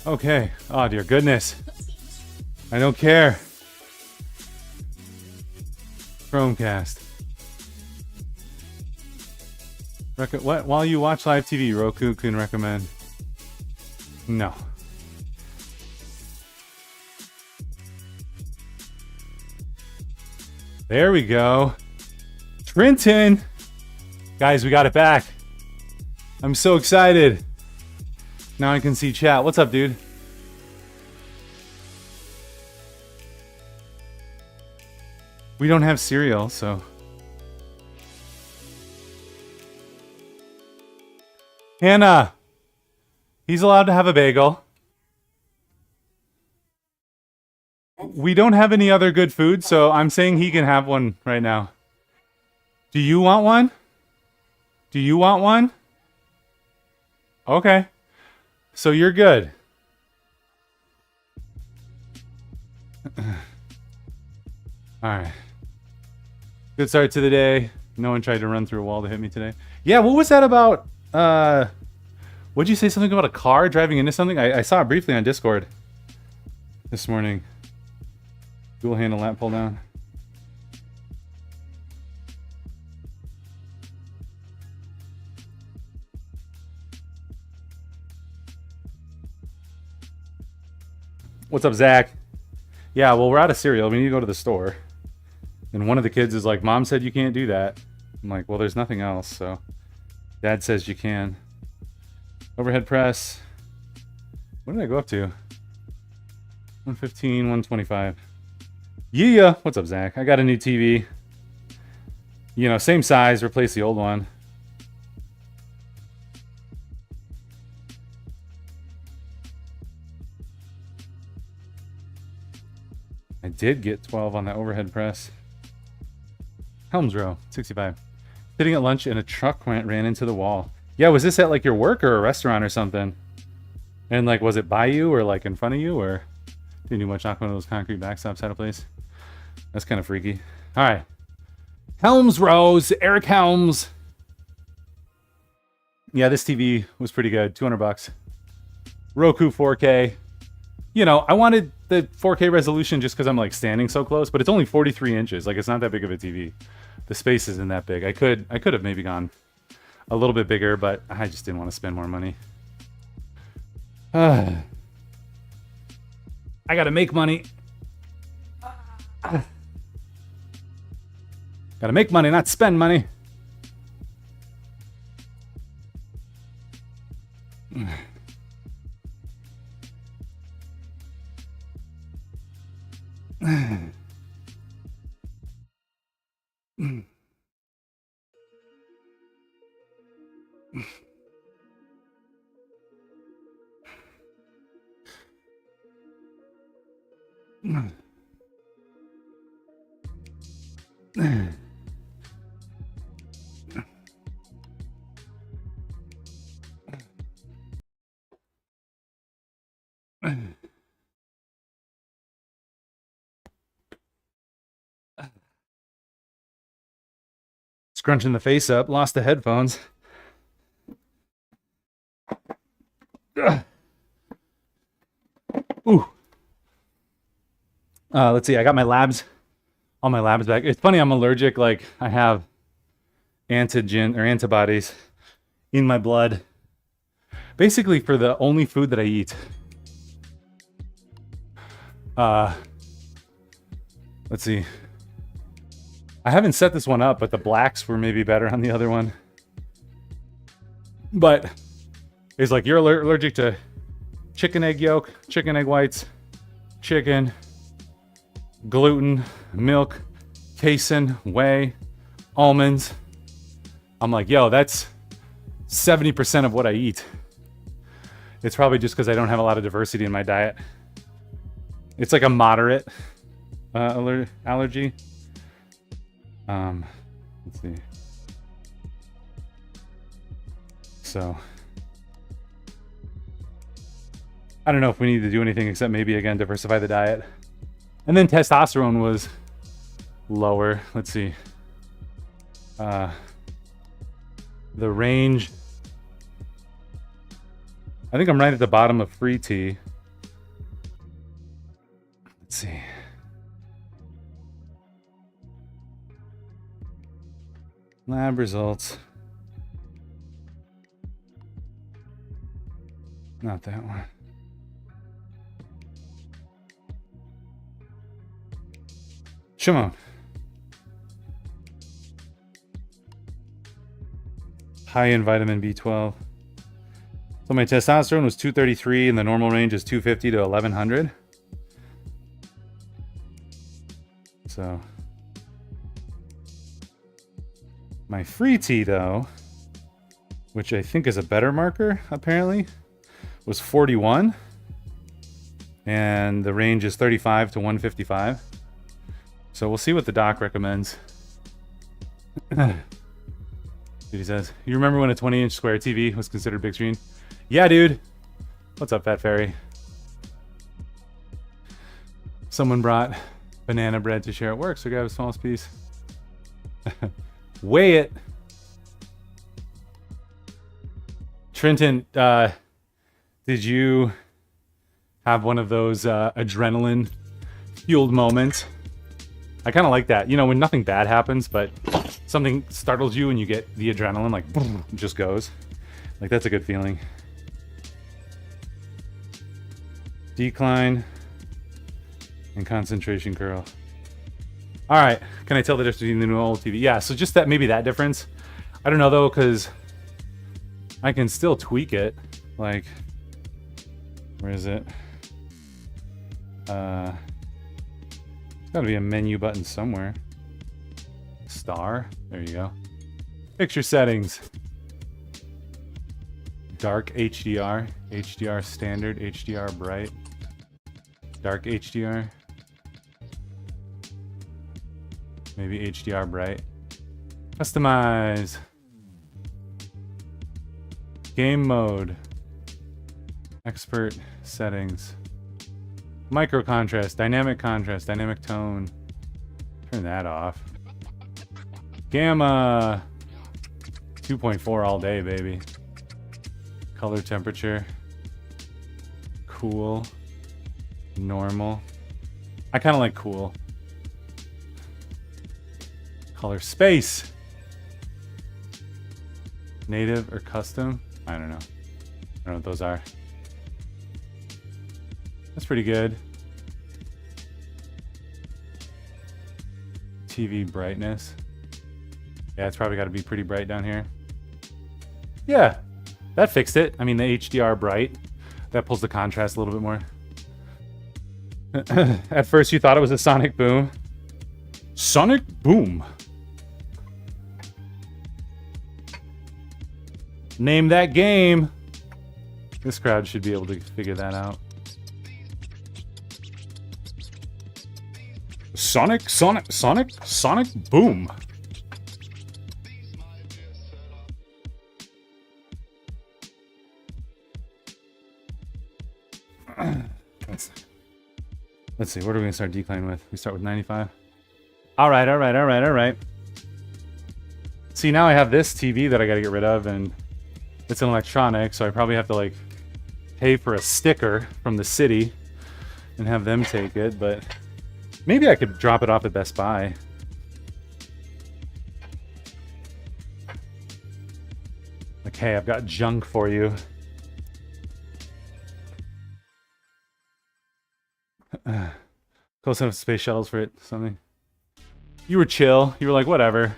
Okay. Oh, dear goodness. I don't care. Chromecast. What? While you watch live TV, Roku can recommend. No. There we go. Trenton! Guys, we got it back. I'm so excited. Now I can see chat. What's up, dude? We don't have cereal, so. Hannah! He's allowed to have a bagel. We don't have any other good food, so I'm saying he can have one right now. Do you want one? Do you want one? Okay. So you're good. Alright. Good start to the day. No one tried to run through a wall to hit me today. Yeah, what was that about? What'd you say, something about a car driving into something? I saw it briefly on Discord this morning. Dual handle lamp pull down. What's up, Zach? Yeah, well, we're out of cereal. We need to go to the store. And one of the kids is like, Mom said you can't do that. I'm like, well, there's nothing else, so. Dad says you can. Overhead press. What did I go up to? 115, 125. Yeah. What's up, Zach? I got a new TV. You know, same size, replace the old one. I did get 12 on that overhead press. Helms row, 65. Sitting at lunch and a truck ran into the wall. Yeah, was this at like your work or a restaurant or something? And like, was it by you or like in front of you, or did you much knock one of those concrete backstops out of place? That's kind of freaky. All right. Helms rows, Eric Helms. Yeah, this TV was pretty good. 200 bucks. Roku 4K. You know, I wanted the 4K resolution just because I'm like standing so close, but it's only 43 inches. Like, it's not that big of a TV. The space isn't that big. I could have maybe gone a little bit bigger, but I just didn't want to spend more money. I gotta make money. Gotta make money, not spend money. Scrunching the face up. Lost the headphones. Ugh. Ooh. Let's see. I got my labs. All my labs back. It's funny. I'm allergic. Like I have antigen or antibodies in my blood. Basically for the only food that I eat. Let's see. I haven't set this one up, but the blacks were maybe better on the other one. But it's like you're allergic to chicken egg yolk, chicken egg whites, chicken, gluten, milk, casein, whey, almonds. I'm like, yo, that's 70% of what I eat. It's probably just because I don't have a lot of diversity in my diet. It's like a moderate allergy. Let's see. So I don't know if we need to do anything except maybe again diversify the diet. And then testosterone was lower. Let's see. The range. I think I'm right at the bottom of free T. Let's see. Lab results. Not that one. Shimon. High in vitamin B12. So my testosterone was 233 and the normal range is 250 to 1100. So my free T though, which I think is a better marker apparently, was 41. And the range is 35 to 155. So we'll see what the doc recommends. He says, you remember when a 20-inch square TV was considered big screen? Yeah, dude. What's up, Fat Fairy? Someone brought banana bread to share at work, so grab the smallest piece. Weigh it. Trenton, did you have one of those adrenaline fueled moments? I kind of like that. You know, when nothing bad happens, but something startles you and you get the adrenaline, like, boom, it just goes. Like, that's a good feeling. Decline and concentration curl. All right, can I tell the difference between the new and old TV? Yeah, so just that, maybe that difference. I don't know though, because I can still tweak it. Like, where is it? There's gotta be a menu button somewhere. Star, there you go. Picture settings. Dark HDR, HDR standard, HDR bright. Dark HDR. Maybe HDR bright. Customize. Game mode. Expert settings. Micro contrast, dynamic tone. Turn that off. Gamma. 2.4 all day, baby. Color temperature. Cool. Normal. I kind of like cool. Color space. Native or custom? I don't know. I don't know what those are. That's pretty good. TV brightness. Yeah, it's probably got to be pretty bright down here. Yeah, that fixed it. I mean, the HDR bright, that pulls the contrast a little bit more. At first you thought it was a Sonic Boom. Sonic Boom. Name that game. This crowd should be able to figure that out. Sonic Boom. Let's see, what are we gonna start declining with? We start with 95. All right. See, now I have this TV that I gotta get rid of, and it's an electronic, so I probably have to like pay for a sticker from the city and have them take it, but maybe I could drop it off at Best Buy. Like, hey, I've got junk for you. Close enough to space shuttles for it, something. You were chill. You were like, whatever.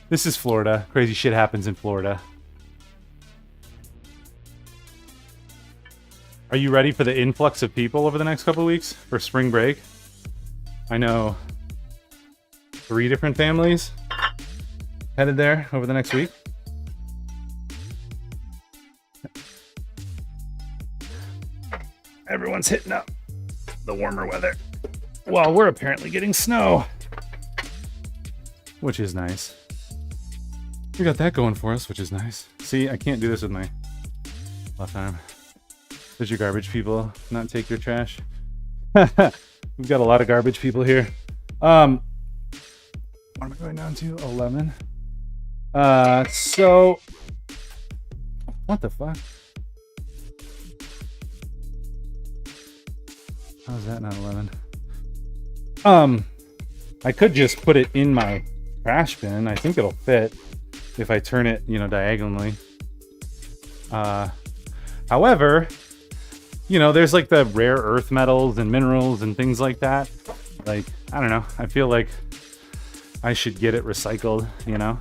This is Florida. Crazy shit happens in Florida. Are you ready for the influx of people over the next couple of weeks for spring break? I know 3 different families headed there over the next week. Everyone's hitting up the warmer weather. Well, we're apparently getting snow, which is nice. We got that going for us, which is nice. See, I can't do this with my left arm. Did your garbage people not take your trash? We've got a lot of garbage people here. What am I going down to? 11. So what the fuck? How's that not 11? I could just put it in my trash bin. I think it'll fit if I turn it, you know, diagonally. However, you know, there's like the rare earth metals and minerals and things like that. Like, I don't know. I feel like I should get it recycled, you know?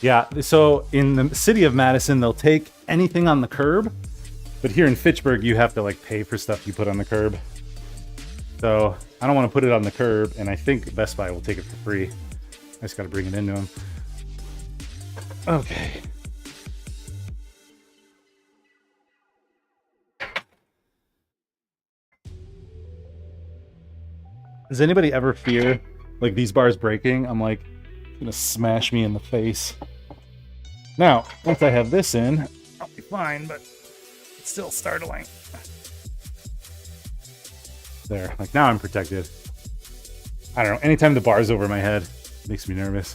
Yeah, so in the city of Madison, they'll take anything on the curb, but here in Fitchburg, you have to like pay for stuff you put on the curb. So I don't want to put it on the curb, and I think Best Buy will take it for free. I just got to bring it into them. Okay. Does anybody ever fear like these bars breaking? I'm like, it's gonna smash me in the face. Now, once I have this in, I'll be fine, but it's still startling. There, like now I'm protected. I don't know, anytime the bar's over my head, it makes me nervous.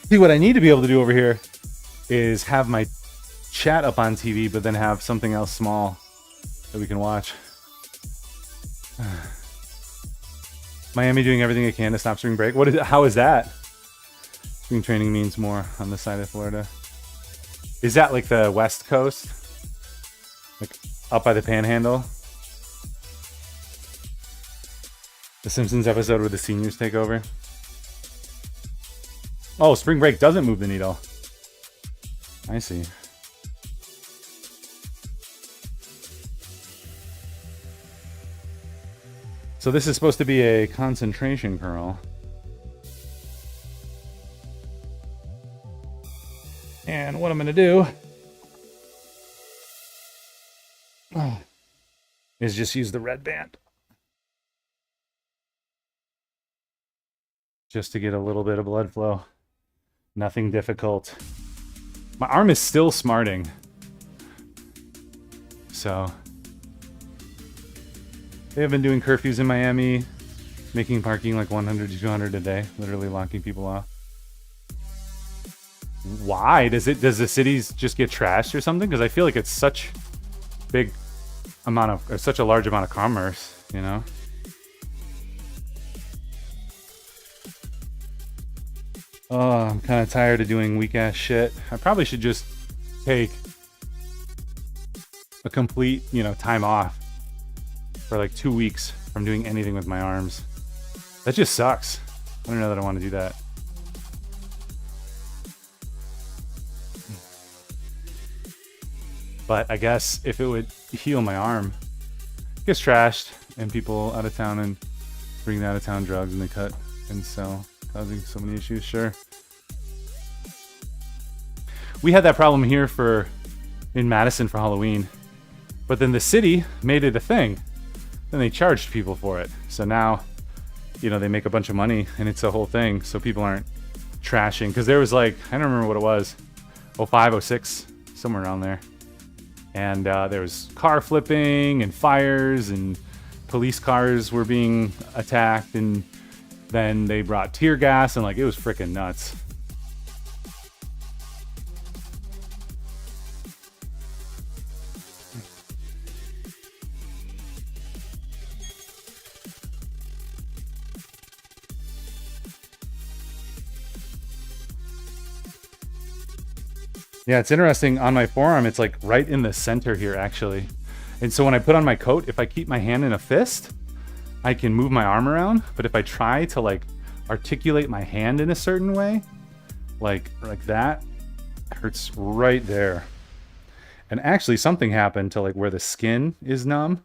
See, what I need to be able to do over here is have my chat up on TV, but then have something else small that we can watch. Miami doing everything it can to stop spring break. What is it? How is that? Spring training means more on this side of Florida. Is that like the West Coast? Like up by the Panhandle? The Simpsons episode where the seniors take over? Oh, spring break doesn't move the needle. I see. So this is supposed to be a concentration curl. And what I'm going to do is just use the red band. Just to get a little bit of blood flow. Nothing difficult. My arm is still smarting. So they have been doing curfews in Miami, making parking like 100 to 200 a day, literally locking people off. Why? Does the cities just get trashed or something? Because I feel like it's such big such a large amount of commerce, you know. Oh, I'm kind of tired of doing weak ass shit. I probably should just take a complete, you know, time off for like 2 weeks from doing anything with my arms. That just sucks. I don't know that I want to do that. But I guess if it would heal my arm, it gets trashed and people out of town and bring out of town drugs and they cut and sell, causing so many issues. Sure. We had that problem here in Madison for Halloween, but then the city made it a thing. Then they charged people for it. So now, you know, they make a bunch of money and it's a whole thing. So people aren't trashing. Because there was like, I don't remember what it was, 05, 06, somewhere around there. And there was car flipping and fires and police cars were being attacked. And then they brought tear gas and like, it was freaking nuts. Yeah, it's interesting. On my forearm, it's like right in the center here, actually. And so when I put on my coat, if I keep my hand in a fist, I can move my arm around. But if I try to like articulate my hand in a certain way, like that, it hurts right there. And actually something happened to like where the skin is numb.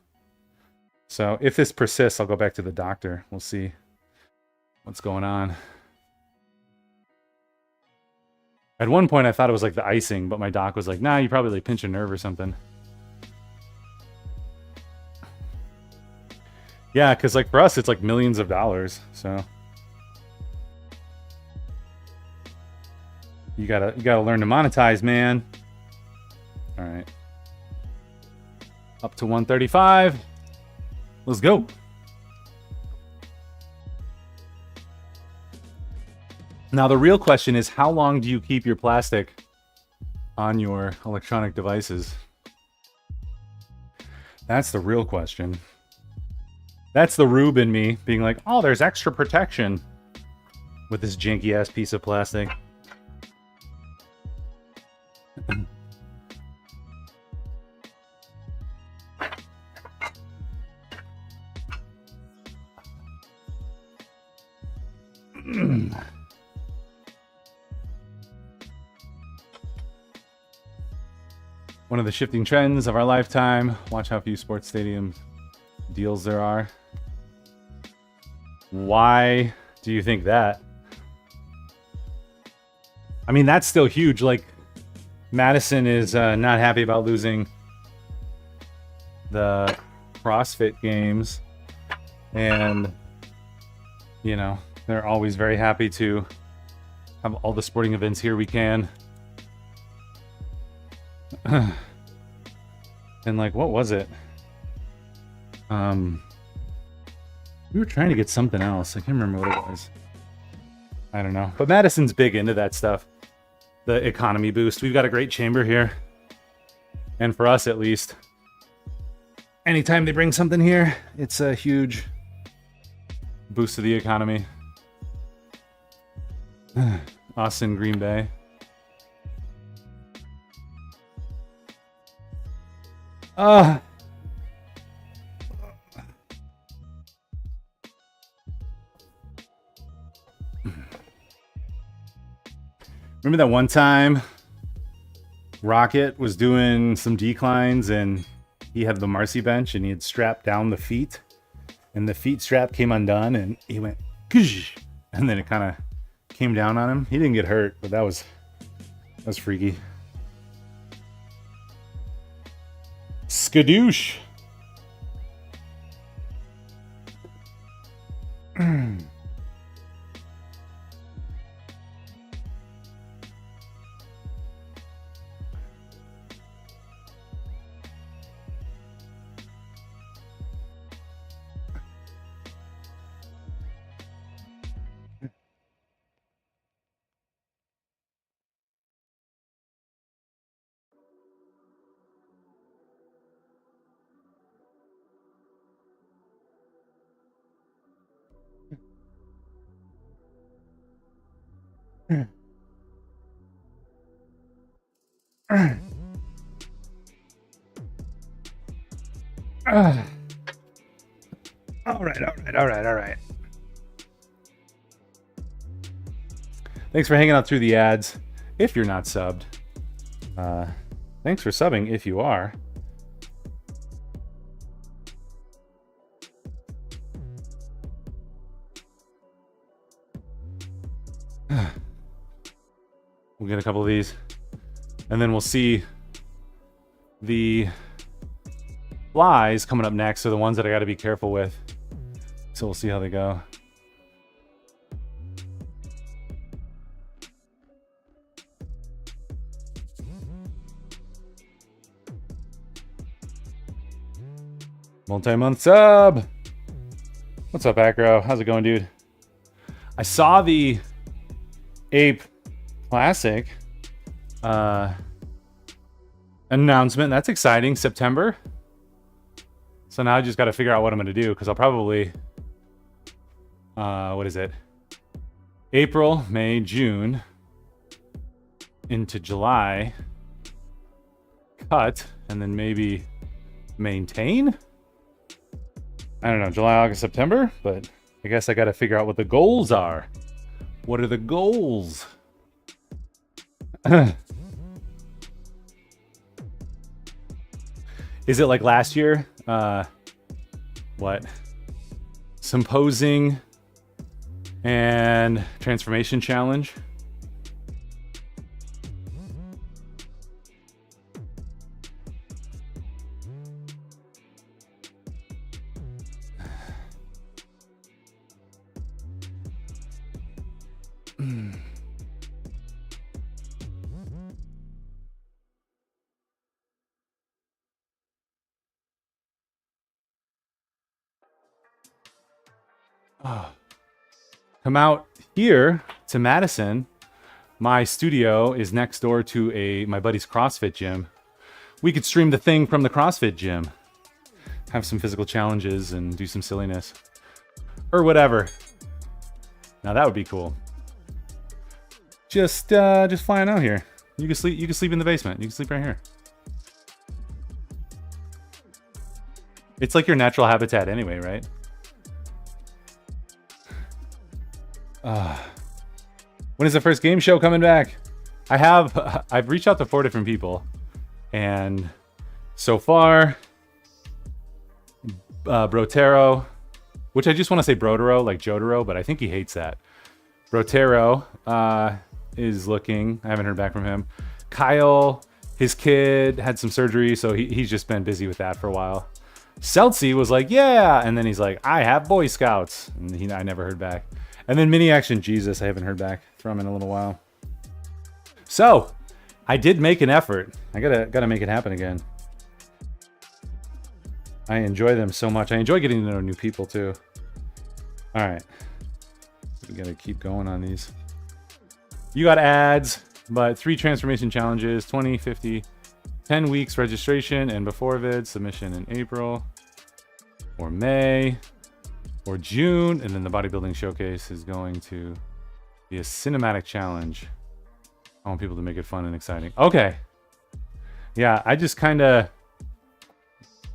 So if this persists, I'll go back to the doctor. We'll see what's going on. At one point, I thought it was like the icing, but my doc was like, nah, you probably like pinch a nerve or something. Yeah, because like for us, it's like millions of dollars. So you gotta learn to monetize, man. All right. Up to 135. Let's go. Now, the real question is, how long do you keep your plastic on your electronic devices? That's the real question. That's the Rube in me being like, oh, there's extra protection with this janky-ass piece of plastic. One of the shifting trends of our lifetime. Watch how few sports stadium deals there are. Why do you think that? I mean, that's still huge. Like, Madison is not happy about losing the CrossFit Games. And, you know, they're always very happy to have all the sporting events here we can. And like, what was it? We were trying to get something else. I can't remember what it was. I don't know. But Madison's big into that stuff. The economy boost. We've got a great chamber here. And for us, at least, anytime they bring something here, it's a huge boost to the economy. Austin, Green Bay. Remember that one time Rocket was doing some declines and he had the Marcy bench and he had strapped down the feet and the feet strap came undone and he went and then it kind of came down on him. He didn't get hurt, but that was freaky. Skadoosh. All right. Thanks for hanging out through the ads. If you're not subbed, thanks for subbing if you are. We'll get a couple of these, and then we'll see the flies coming up next. So the ones that I got to be careful with. So we'll see how they go. Multi-month sub. What's up, Acro? How's it going, dude? I saw the Ape Classic announcement. That's exciting. September. So now I just got to figure out what I'm going to do, because I'll probably what is it? April, May, June into July. Cut and then maybe maintain. I don't know, July, August, September, but I guess I got to figure out what the goals are. What are the goals? Is it like last year? What? Symposing and transformation challenge. Come out here to Madison. My studio is next door to my buddy's CrossFit gym. We could stream the thing from the CrossFit gym. Have some physical challenges and do some silliness. Or whatever. Now that would be cool. Just flying out here. You can sleep in the basement. You can sleep right here. It's like your natural habitat anyway, right? When is the first game show coming back? I've reached out to 4 different people, and so far, Brotero, which I just want to say Brodero, like Jotaro, but I think he hates that. Brotero is looking. I haven't heard back from him. Kyle, his kid had some surgery, so he's just been busy with that for a while. Celtsy was like, yeah, and then he's like, I have Boy Scouts, and I never heard back. And then Mini Action Jesus, I haven't heard back from in a little while. So, I did make an effort. I gotta make it happen again. I enjoy them so much. I enjoy getting to know new people too. All right, we gotta keep going on these. You got ads, but 3 transformation challenges, 20, 50, 10 weeks registration, and before vid submission in April or May. Or June, and then the bodybuilding showcase is going to be a cinematic challenge. I want people to make it fun and exciting. Okay. Yeah, I just kind of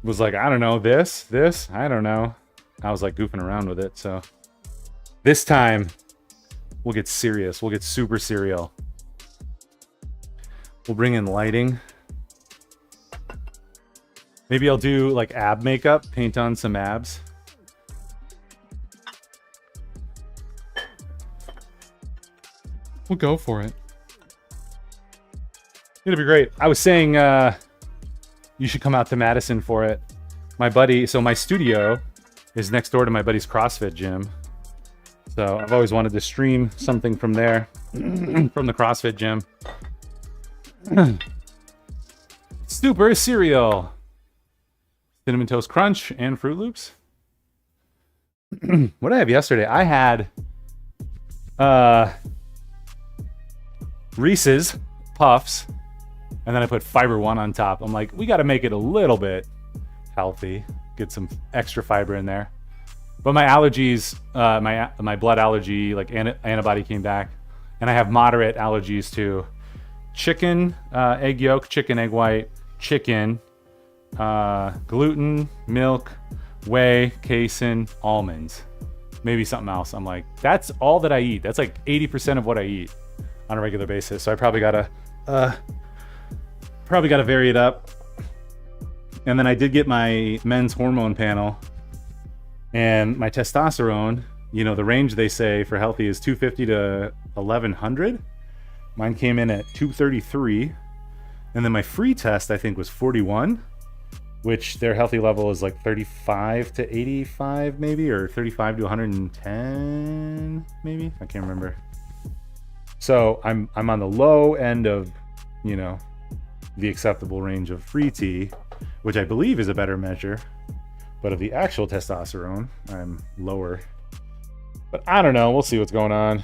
was like, I don't know, this, I don't know. I was like goofing around with it, so. This time, we'll get serious. We'll get super serial. We'll bring in lighting. Maybe I'll do like ab makeup, paint on some abs. We'll go for it. It'll be great. I was saying you should come out to Madison for it. My buddy, so my studio is next door to my buddy's CrossFit gym. So I've always wanted to stream something from there, from the CrossFit gym. Super cereal. Cinnamon Toast Crunch and Fruit Loops. What did I have yesterday? I had Reese's Puffs, and then I put Fiber One on top. I'm like, we got to make it a little bit healthy, get some extra fiber in there. But my allergies, my blood allergy, like antibody came back, And I have moderate allergies to chicken, egg yolk, chicken, egg white, chicken, gluten, milk, whey, casein, almonds, maybe something else. I'm like, that's all that I eat. That's like 80% of what I eat on a regular basis. So I probably gotta vary it up. And then I did get my men's hormone panel, and my testosterone, you know, the range they say for healthy is 250 to 1100. Mine came in at 233. And then my free test, I think, was 41, which their healthy level is like 35 to 85 maybe, or 35 to 110 maybe. I can't remember. So I'm on the low end of, you know, the acceptable range of free T, which I believe is a better measure. But of the actual testosterone, I'm lower. But I don't know. We'll see what's going on.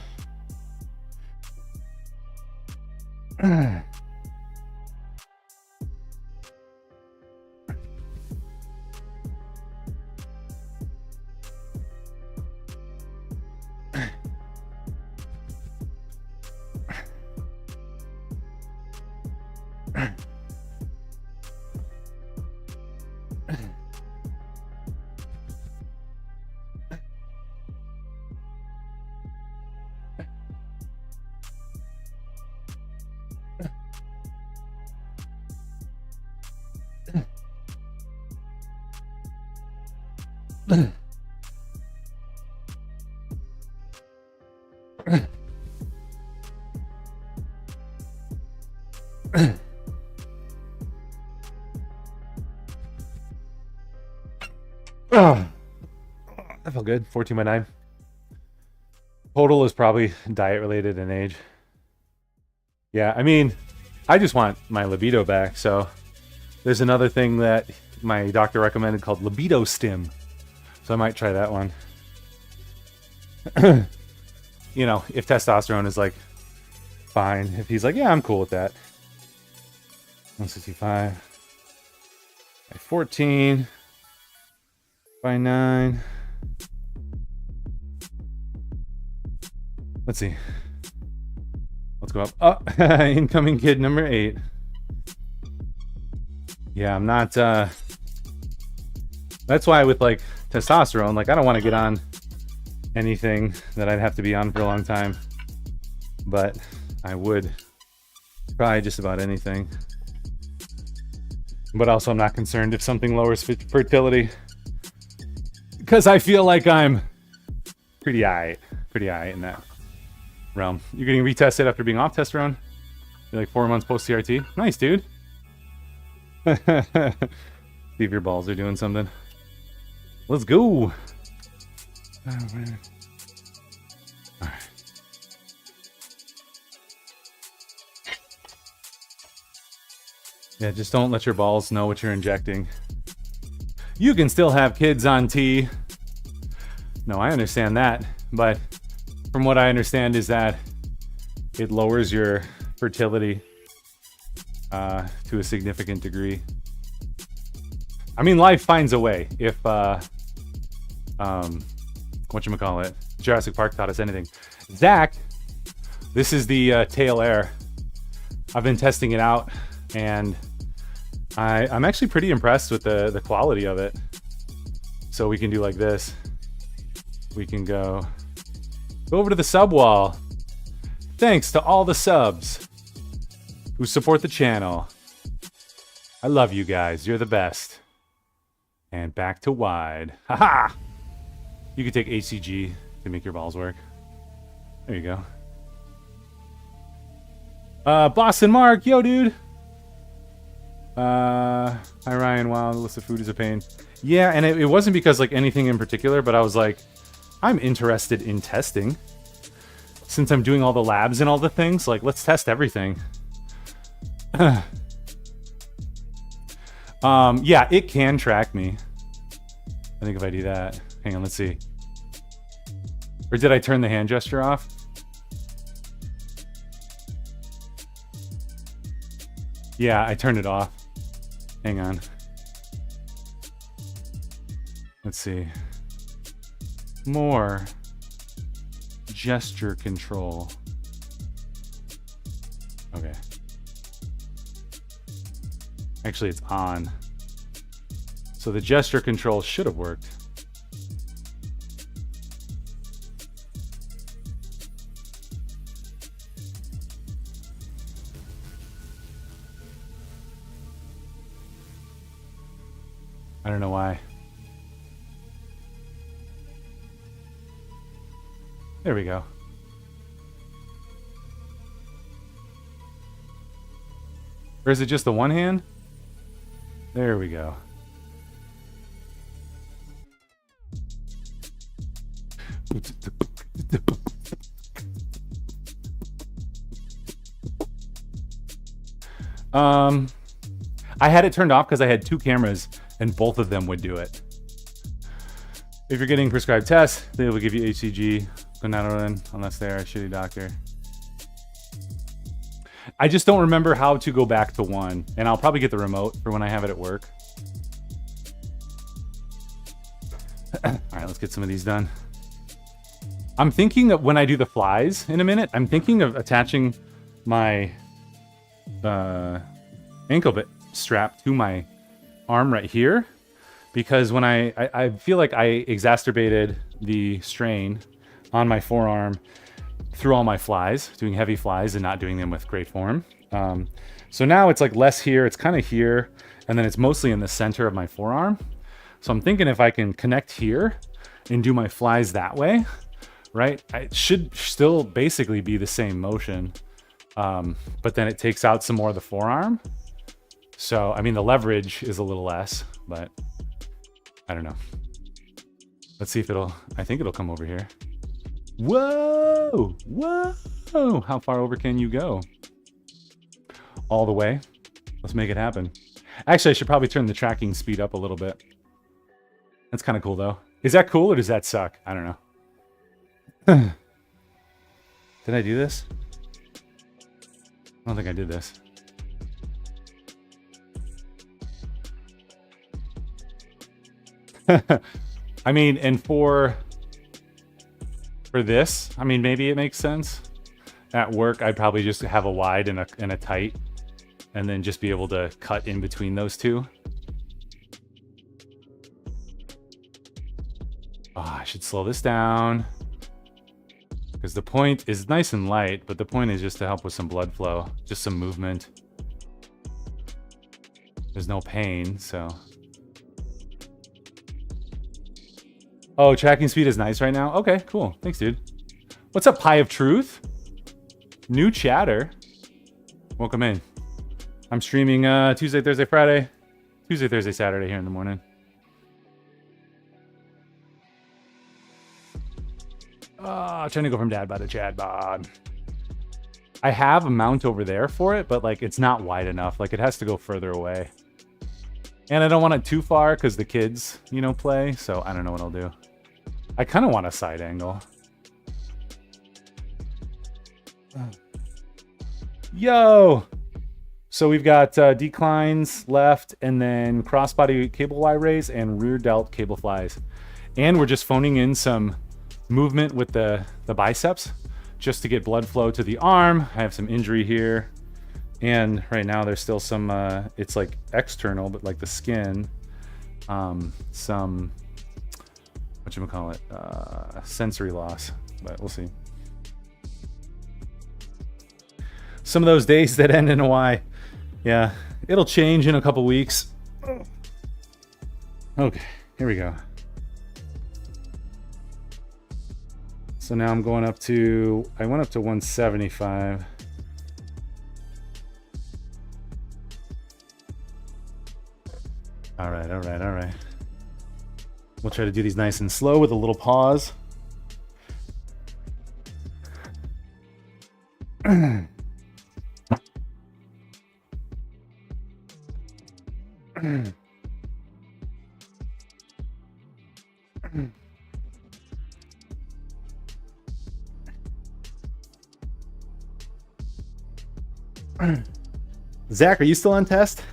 Oh, that felt good. 14 by 9. Total is probably diet related and age. Yeah, I mean, I just want my libido back. So there's another thing that my doctor recommended called Libido Stim. So I might try that one. You know, if testosterone is like fine. If he's like, yeah, I'm cool with that. 165 by 14 by 9. Let's see. Let's go up. Oh, incoming kid number 8. Yeah, I'm not. That's why with like testosterone, like I don't want to get on anything that I'd have to be on for a long time, but I would try just about anything. But also, I'm not concerned if something lowers fertility, because I feel like I'm pretty aight in that realm. You're getting retested after being off testosterone. You're like 4 months post CRT. Nice, dude. See if your balls are doing something. Let's go. Oh, man. All right. Yeah, just don't let your balls know what you're injecting. You can still have kids on T. No, I understand that, but from what I understand is that it lowers your fertility to a significant degree. I mean, life finds a way. If whatchamacallit, Jurassic Park taught us anything. Zach, this is the Tail Air. I've been testing it out, and I'm actually pretty impressed with the quality of it. So we can do like this. We can go over to the sub wall. Thanks to all the subs who support the channel. I love you guys. You're the best. And back to wide. Haha! You can take HCG to make your balls work. There you go. Boston Mark, yo, dude. Hi, Ryan. Wow, the list of food is a pain. Yeah, and it wasn't because like anything in particular, but I was like, I'm interested in testing. Since I'm doing all the labs and all the things, like, let's test everything. Yeah, it can track me. I think if I do that, hang on, let's see. Or did I turn the hand gesture off? Yeah, I turned it off. Hang on. Let's see. More gesture control. Okay. Actually, it's on. So the gesture control should have worked. I don't know why. There we go. Or is it just the one hand? There we go. I had it turned off because I had two cameras and both of them would do it. If you're getting prescribed tests, they will give you HCG, gonadotropin, unless they're a shitty doctor. I just don't remember how to go back to one, and I'll probably get the remote for when I have it at work. All right, let's get some of these done. I'm thinking that when I do the flies in a minute, I'm thinking of attaching my ankle bit strap to my arm right here, because when I feel like I exacerbated the strain on my forearm through all my flies, doing heavy flies and not doing them with great form. So now it's like less here, it's kind of here, and then it's mostly in the center of my forearm. So I'm thinking if I can connect here and do my flies that way, right? It should still basically be the same motion, but then it takes out some more of the forearm. So, I mean, the leverage is a little less, but I don't know. Let's see if I think it'll come over here. Whoa! Whoa! How far over can you go? All the way. Let's make it happen. Actually, I should probably turn the tracking speed up a little bit. That's kind of cool, though. Is that cool or does that suck? I don't know. Did I do this? I don't think I did this. I mean, and for this, I mean, maybe it makes sense. At work, I'd probably just have a wide and a tight, and then just be able to cut in between those two. Oh, I should slow this down, because the point is nice and light, but the point is just to help with some blood flow, just some movement. There's no pain, so. Oh, tracking speed is nice right now? Okay, cool. Thanks, dude. What's up, Pie of Truth? New chatter. Welcome in. I'm streaming Tuesday, Thursday, Friday. Tuesday, Thursday, Saturday here in the morning. Trying to go from dad bod to Chad bod. I have a mount over there for it, but like it's not wide enough. Like it has to go further away. And I don't want it too far because the kids, you know, play. So I don't know what I'll do. I kind of want a side angle. Yo! So we've got declines left, and then crossbody cable Y rays and rear delt cable flies. And we're just phoning in some movement with the biceps just to get blood flow to the arm. I have some injury here. And right now there's still some, it's like external, but like the skin, some, whatchamacallit, sensory loss, but we'll see. Some of those days that end in a Y. Yeah, it'll change in a couple weeks. Okay, here we go. So now I'm going up to, I went up to 175. All right. We'll try to do these nice and slow with a little pause. Zach, are you still on test?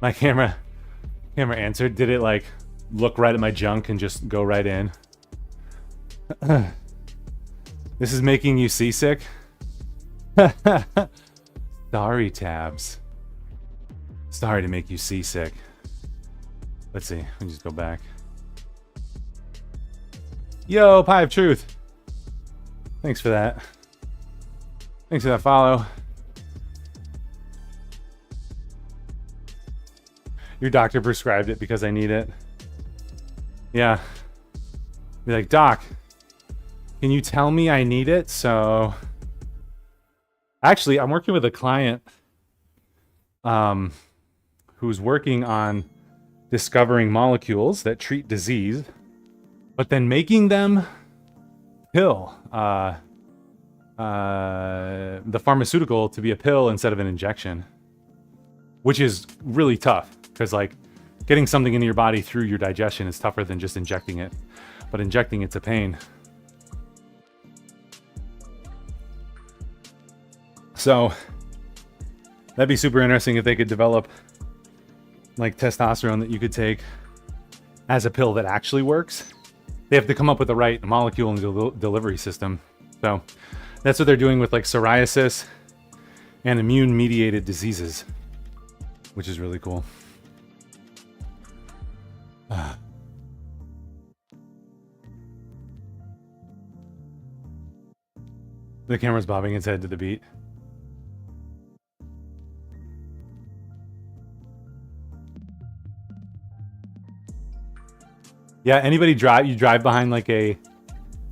My camera answered. Did it like look right at my junk and just go right in? This is making you seasick? Sorry, Tabs. Sorry to make you seasick. Let's see. Let me just go back. Yo, Pie of Truth. Thanks for that. Thanks for that follow. Your doctor prescribed it because I need it. Yeah. Be like, Doc, can you tell me I need it? So actually, I'm working with a client who's working on discovering molecules that treat disease, but then making them pill. The pharmaceutical to be a pill instead of an injection, which is really tough because like getting something into your body through your digestion is tougher than just injecting it, but injecting it's a pain. So that'd be super interesting if they could develop like testosterone that you could take as a pill that actually works. They have to come up with the right molecule and delivery system. So that's what they're doing with like psoriasis and immune mediated diseases, which is really cool. The camera's bobbing its head to the beat. Yeah, anybody drive behind like a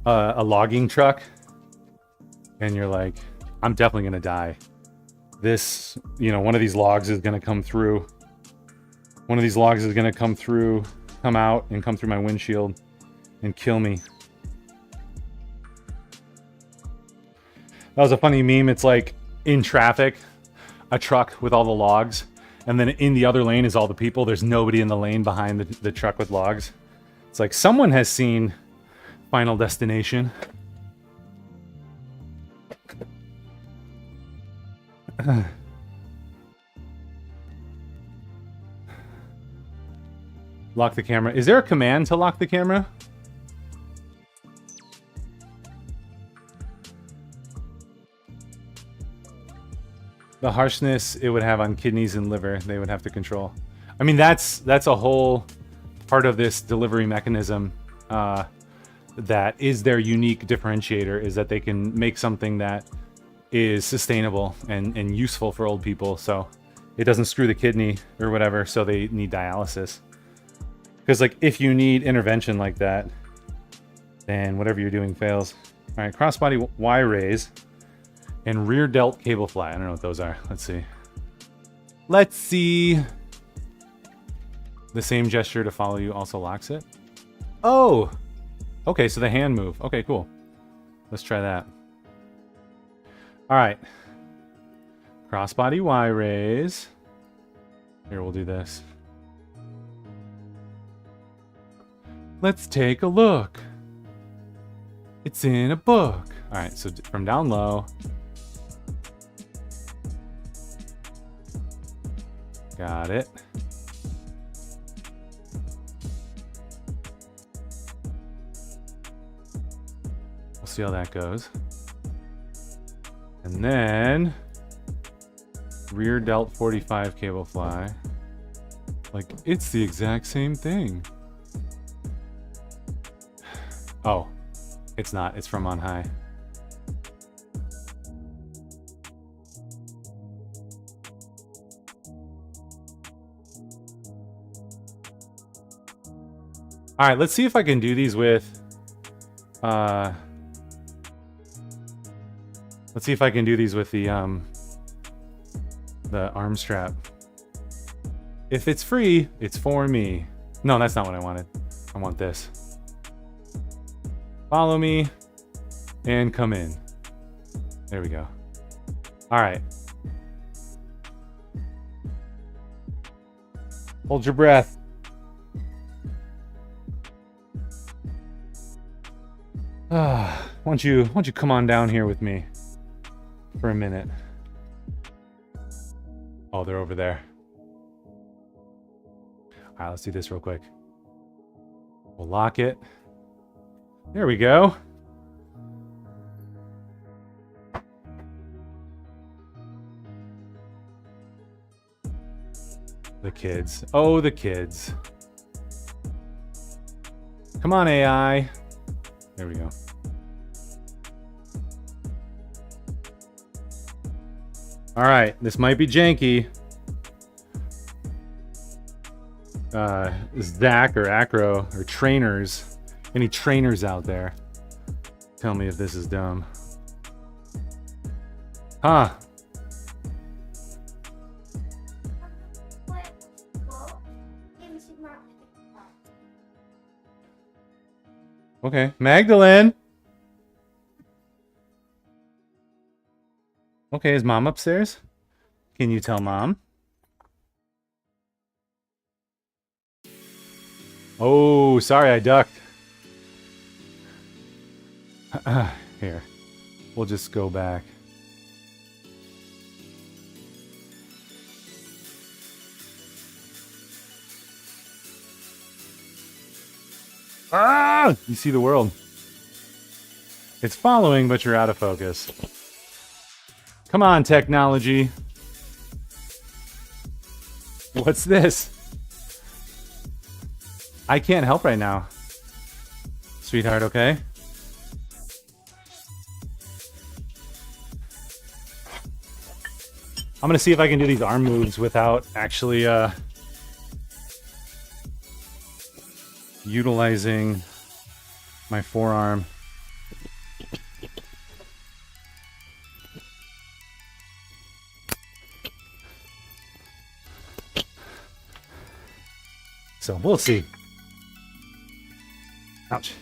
logging truck and you're like, I'm definitely gonna die. This, one of these logs is gonna come through. One of these logs is gonna come out and come through my windshield and kill me. That was a funny meme. It's like in traffic, a truck with all the logs, and then in the other lane is all the people. There's nobody in the lane behind the truck with logs. It's like someone has seen Final Destination. Lock the camera. Is there a command to lock the camera? The harshness it would have on kidneys and liver, they would have to control. I mean, that's a whole part of this delivery mechanism that is their unique differentiator, is that they can make something that is sustainable and useful for old people, so it doesn't screw the kidney or whatever, so they need dialysis. Because like if you need intervention like that, then whatever you're doing fails. All right, crossbody Y raise and rear delt cable fly. I don't know what those are. Let's see. Let's see. The same gesture to follow you also locks it. Oh, okay. So the hand move. Okay, cool. Let's try that. All right. Crossbody Y raise. Here, we'll do this. Let's take a look. It's in a book. All right, so from down low. Got it. We'll see how that goes. And then rear delt 45 cable fly. Like, it's the exact same thing. Oh, it's not. It's from on high. All right, let's see if I can do these with let's see if I can do these with the arm strap. If it's free, it's for me. No, that's not what I wanted. I want this. Follow me and come in. There we go. All right. Hold your breath. Why don't you come on down here with me for a minute? Oh, they're over there. All right, let's do this real quick. We'll lock it. There we go. The kids. Oh, the kids. Come on, AI. There we go. All right, this might be janky. Zach or Acro or trainers. Any trainers out there? Tell me if this is dumb. Huh. Okay, Magdalene. Okay, is mom upstairs? Can you tell mom? Oh, sorry, I ducked. Here, we'll just go back. Ah! You see the world. It's following, but you're out of focus. Come on, technology. What's this? I can't help right now. Sweetheart, okay? I'm gonna see if I can do these arm moves without actually utilizing my forearm. So we'll see. Ouch.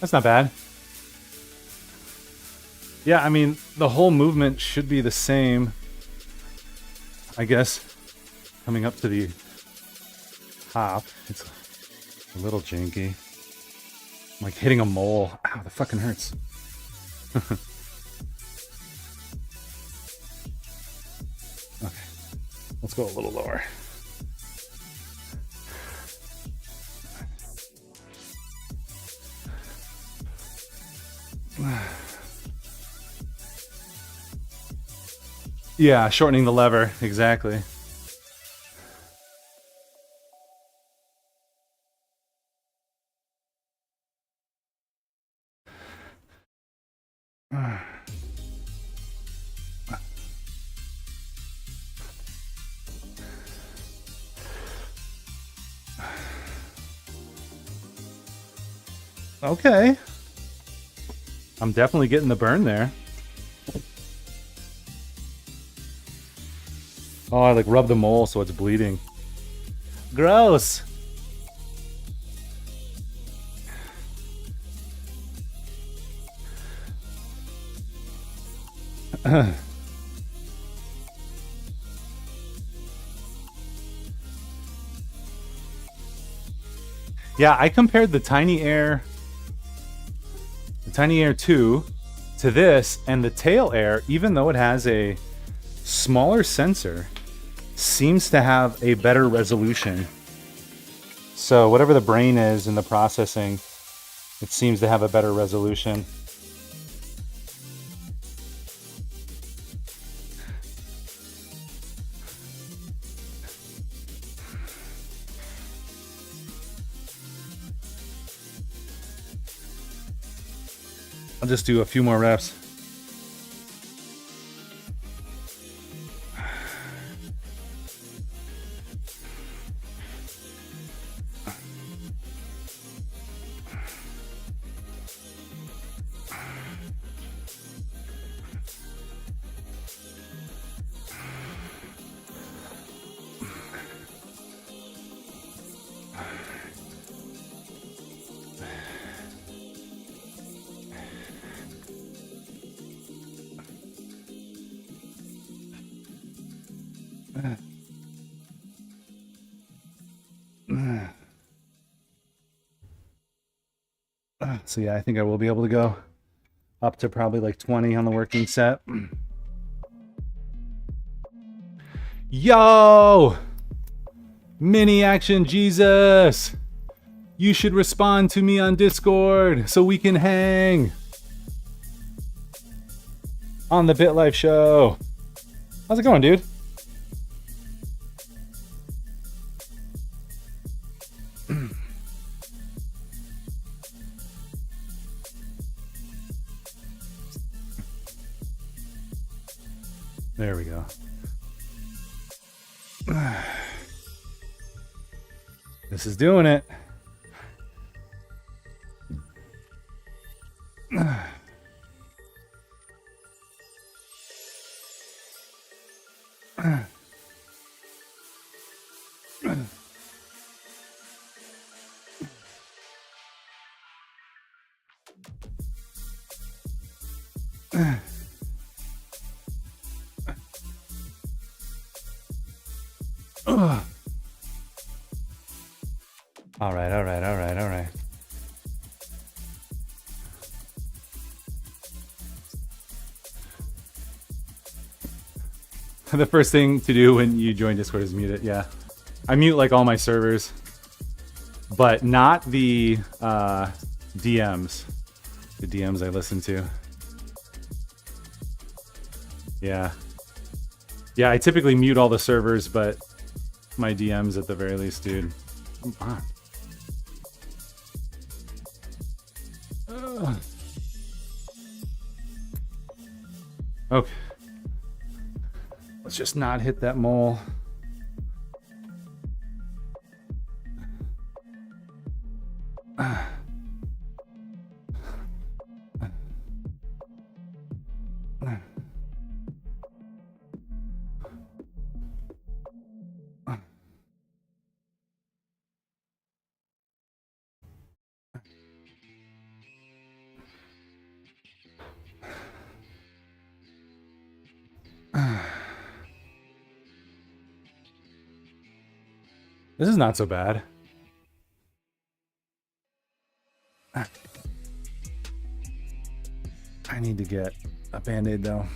That's not bad. Yeah, I mean, the whole movement should be the same. I guess coming up to the top, it's a little janky. I'm like hitting a mole. Ow, that fucking hurts. Okay, let's go a little lower. Yeah, shortening the lever, exactly. Okay. I'm definitely getting the burn there. Oh, I like rub the mole so it's bleeding. Gross. Yeah, I compared the Tiny Air 2 to this, and the Tail Air, even though it has a smaller sensor, seems to have a better resolution. So whatever the brain is in the processing, it seems to have a better resolution. I'll just do a few more reps. So yeah, I think I will be able to go up to probably like 20 on the working set. Yo! Mini Action Jesus! You should respond to me on Discord so we can hang on the BitLife show. How's it going, dude? There we go. This is doing it. All right. The first thing to do when you join Discord is mute it. Yeah, I mute like all my servers, but not the DMs. The DMs I listen to. Yeah, I typically mute all the servers, but my DMs at the very least, dude. Come on. Okay. Let's just not hit that mole. This is not so bad. I need to get a Band-Aid though.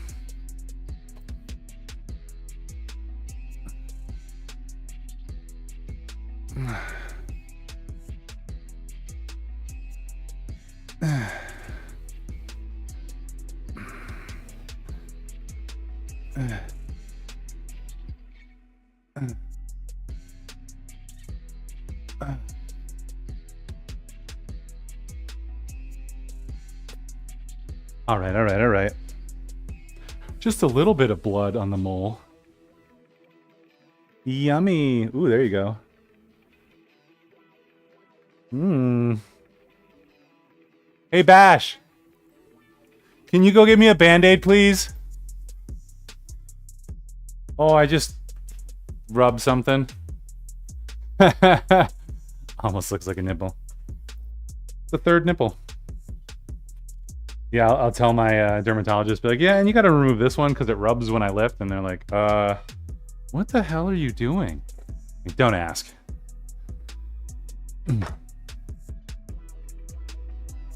All right. Just a little bit of blood on the mole. Yummy. Ooh, there you go. Hey, Bash. Can you go get me a Band-Aid, please? Oh, I just rubbed something. Almost looks like a nipple. The third nipple. Yeah, I'll tell my dermatologist, be like, yeah, and you got to remove this one because it rubs when I lift. And they're like, what the hell are you doing? Like, don't ask.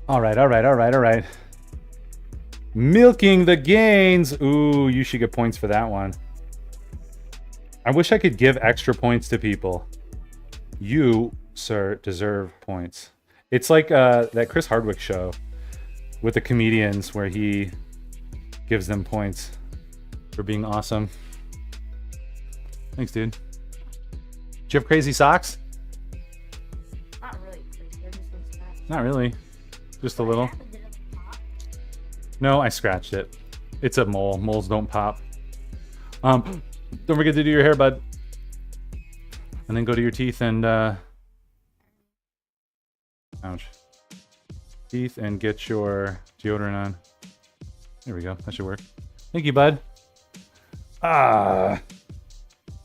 All right. Milking the gains. Ooh, you should get points for that one. I wish I could give extra points to people. You, sir, deserve points. It's like that Chris Hardwick show with the comedians where he gives them points for being awesome. Thanks, dude. Do you have crazy socks? Not really. Not really. Just a little. No, I scratched it. It's a mole. Moles don't pop. Don't forget to do your hair, bud. And then go to your teeth and ouch. Teeth and get your deodorant on. There we go. That should work. Thank you, bud.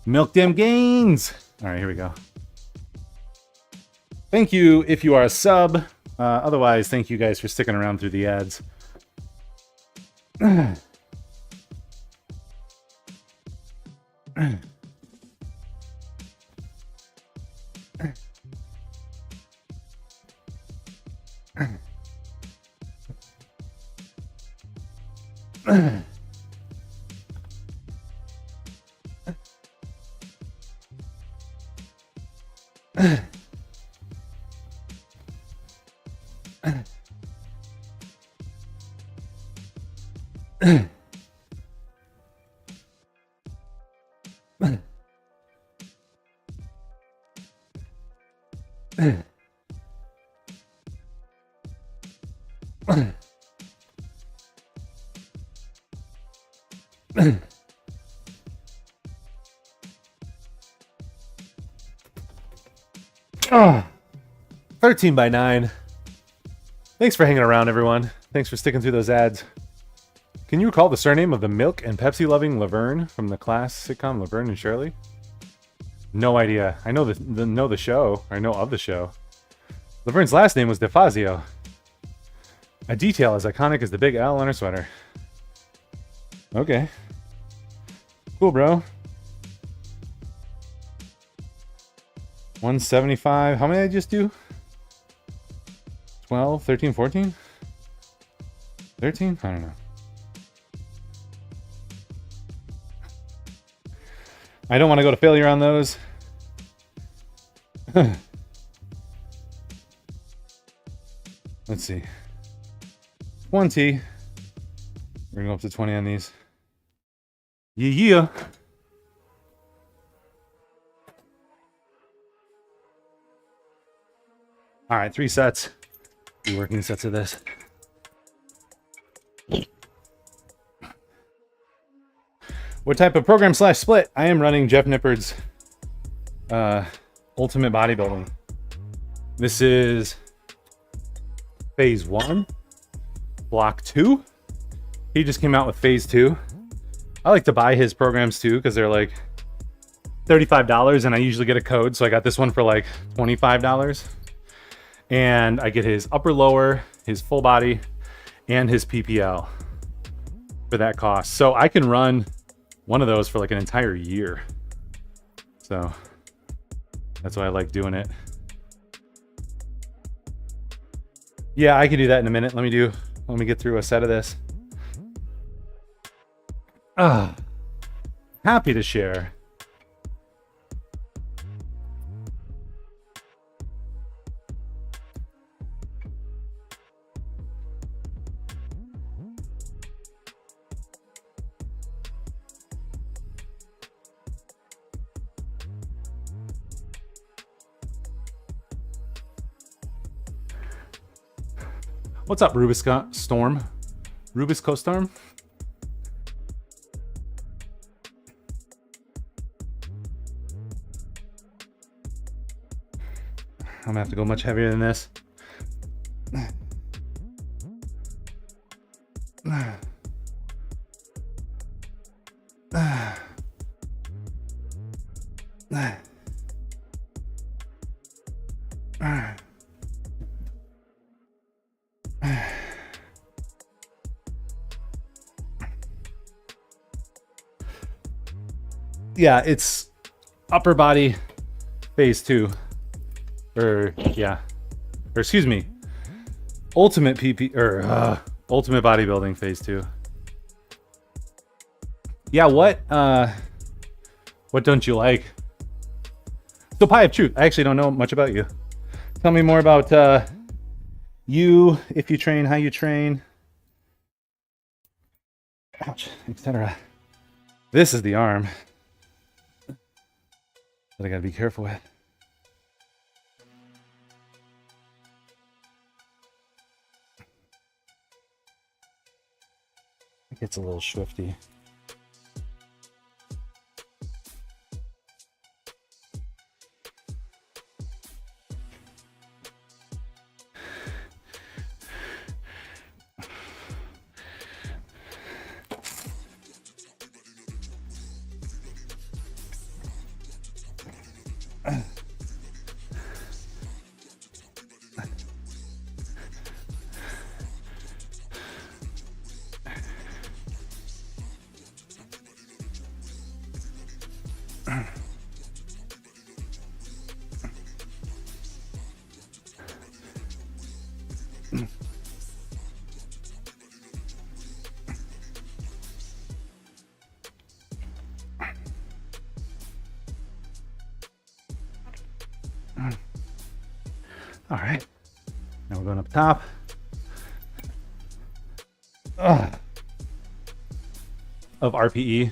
Milk them gains. All right, here we go. Thank you if you are a sub. Otherwise, thank you guys for sticking around through the ads. Oh, 13 by 9. Thanks for hanging around, everyone. Thanks for sticking through those ads. Can you recall the surname of the milk and Pepsi loving Laverne from the class sitcom Laverne and Shirley? No idea. I know the show. I know of the show. Laverne's last name was DeFazio. A detail as iconic as the big L on her sweater. Okay. Cool, bro. 175. How many did I just do? 12, 13, 14? 13? I don't know. I don't want to go to failure on those. Let's see. 20. We're going to go up to 20 on these. Yeah. All right, 3 sets. 3 working sets of this. What type of program / split? I am running Jeff Nippard's Ultimate Bodybuilding. This is phase 1, block 2. He just came out with phase 2. I like to buy his programs too because they're like $35 and I usually get a code. So I got this one for like $25. And I get his upper lower, his full body, and his PPL for that cost. So I can run one of those for like an entire year. So that's why I like doing it. Yeah, I can do that in a minute. Let me get through a set of this. Happy to share. What's up, Rubisco Storm? Rubisco Storm? I'm gonna have to go much heavier than this. Yeah, it's upper body phase 2. Or excuse me, ultimate ultimate bodybuilding phase 2. Yeah, what don't you like? So Pie of Truth, I actually don't know much about you. Tell me more about you, if you train, how you train, ouch, etc. This is the arm that I gotta be careful with. It gets a little swifty. All right. Now we're going up top. Ugh. Of RPE.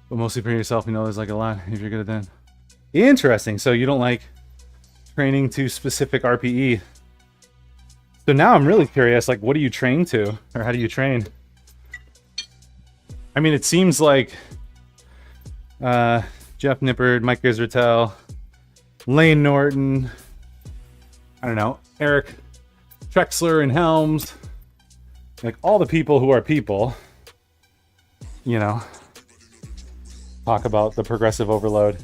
But mostly for yourself, you know, there's like a lot if you're good at that. Interesting. So you don't like training to specific RPE. So now I'm really curious, like, what do you train to? Or how do you train? I mean, it seems like Jeff Nippard, Mike Israetel, Lane Norton, I don't know, Eric Trexler and Helms, like all the people who are people, you know, talk about the progressive overload,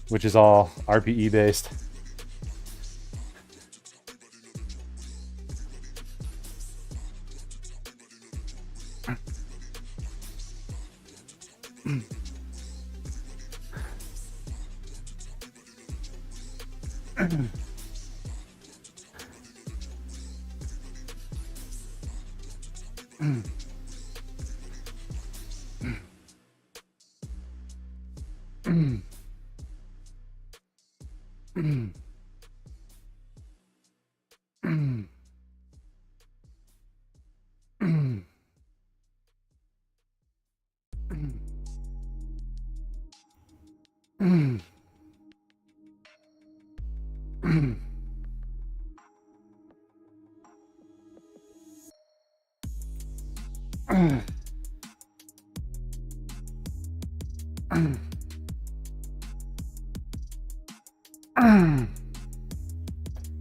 which is all RPE based.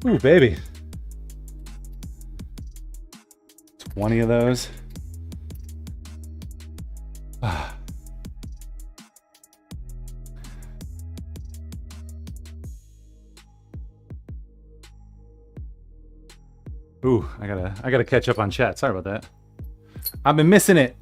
Ooh, baby. 20 of those. Ooh, I gotta catch up on chat. Sorry about that. I've been missing it.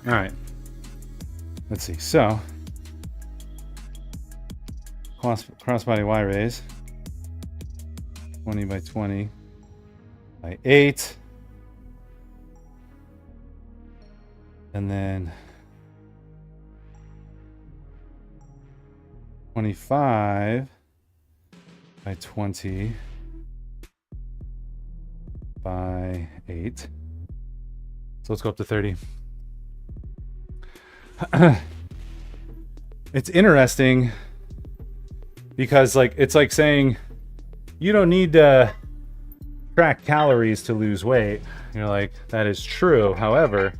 All right. Let's see. So, crossbody Y raise, 20 by 20 by 8, and then 25 by 20 by 8. So let's go up to 30. It's interesting because it's like saying you don't need to track calories to lose weight. You're like, that is true. However,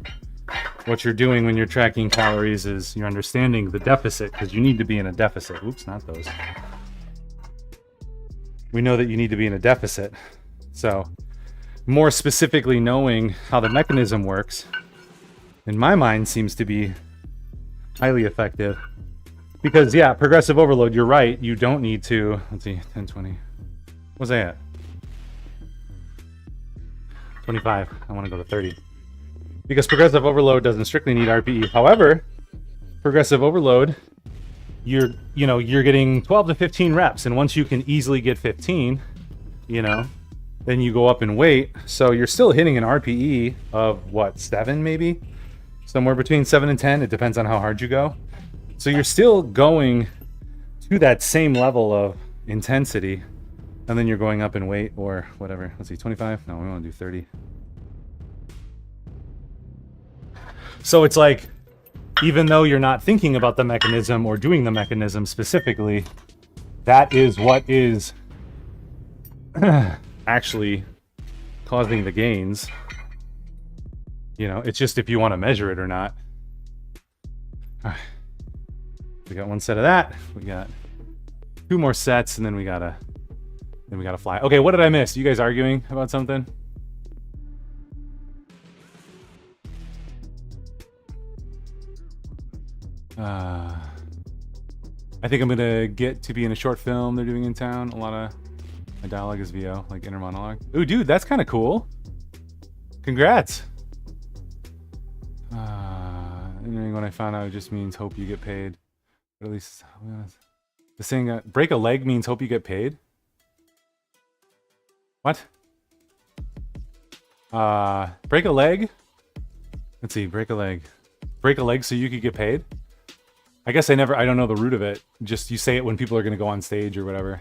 what you're doing when you're tracking calories is you're understanding the deficit, because you need to be in a deficit. Oops, not those. We know that you need to be in a deficit. So more specifically knowing how the mechanism works, in my mind, seems to be highly effective. Because yeah, progressive overload, you're right, you don't need to, let's see, 10, 20. What's that at? 25. I want to go to 30. Because progressive overload doesn't strictly need RPE. However, progressive overload, you're getting 12 to 15 reps, and once you can easily get 15, then you go up in weight. So you're still hitting an RPE of what, 7 maybe? Somewhere between 7 and 10. It depends on how hard you go. So you're still going to that same level of intensity, and then you're going up in weight or whatever. Let's see, 25? No, we want to do 30. So it's like, even though you're not thinking about the mechanism or doing the mechanism specifically, that is what is actually causing the gains. You know, it's just if you want to measure it or not. All right. We got one set of that. We got 2 more sets, and then we gotta fly. Okay, what did I miss? You guys arguing about something? I think I'm gonna get to be in a short film they're doing in town. A lot of my dialogue is VO, like inner monologue. Ooh, dude, that's kind of cool. Congrats. When I found out, it just means hope you get paid. But at least the saying break a leg means hope you get paid. What? Break a leg? Let's see, break a leg. Break a leg so you could get paid? I guess I don't know the root of it. Just you say it when people are gonna go on stage or whatever.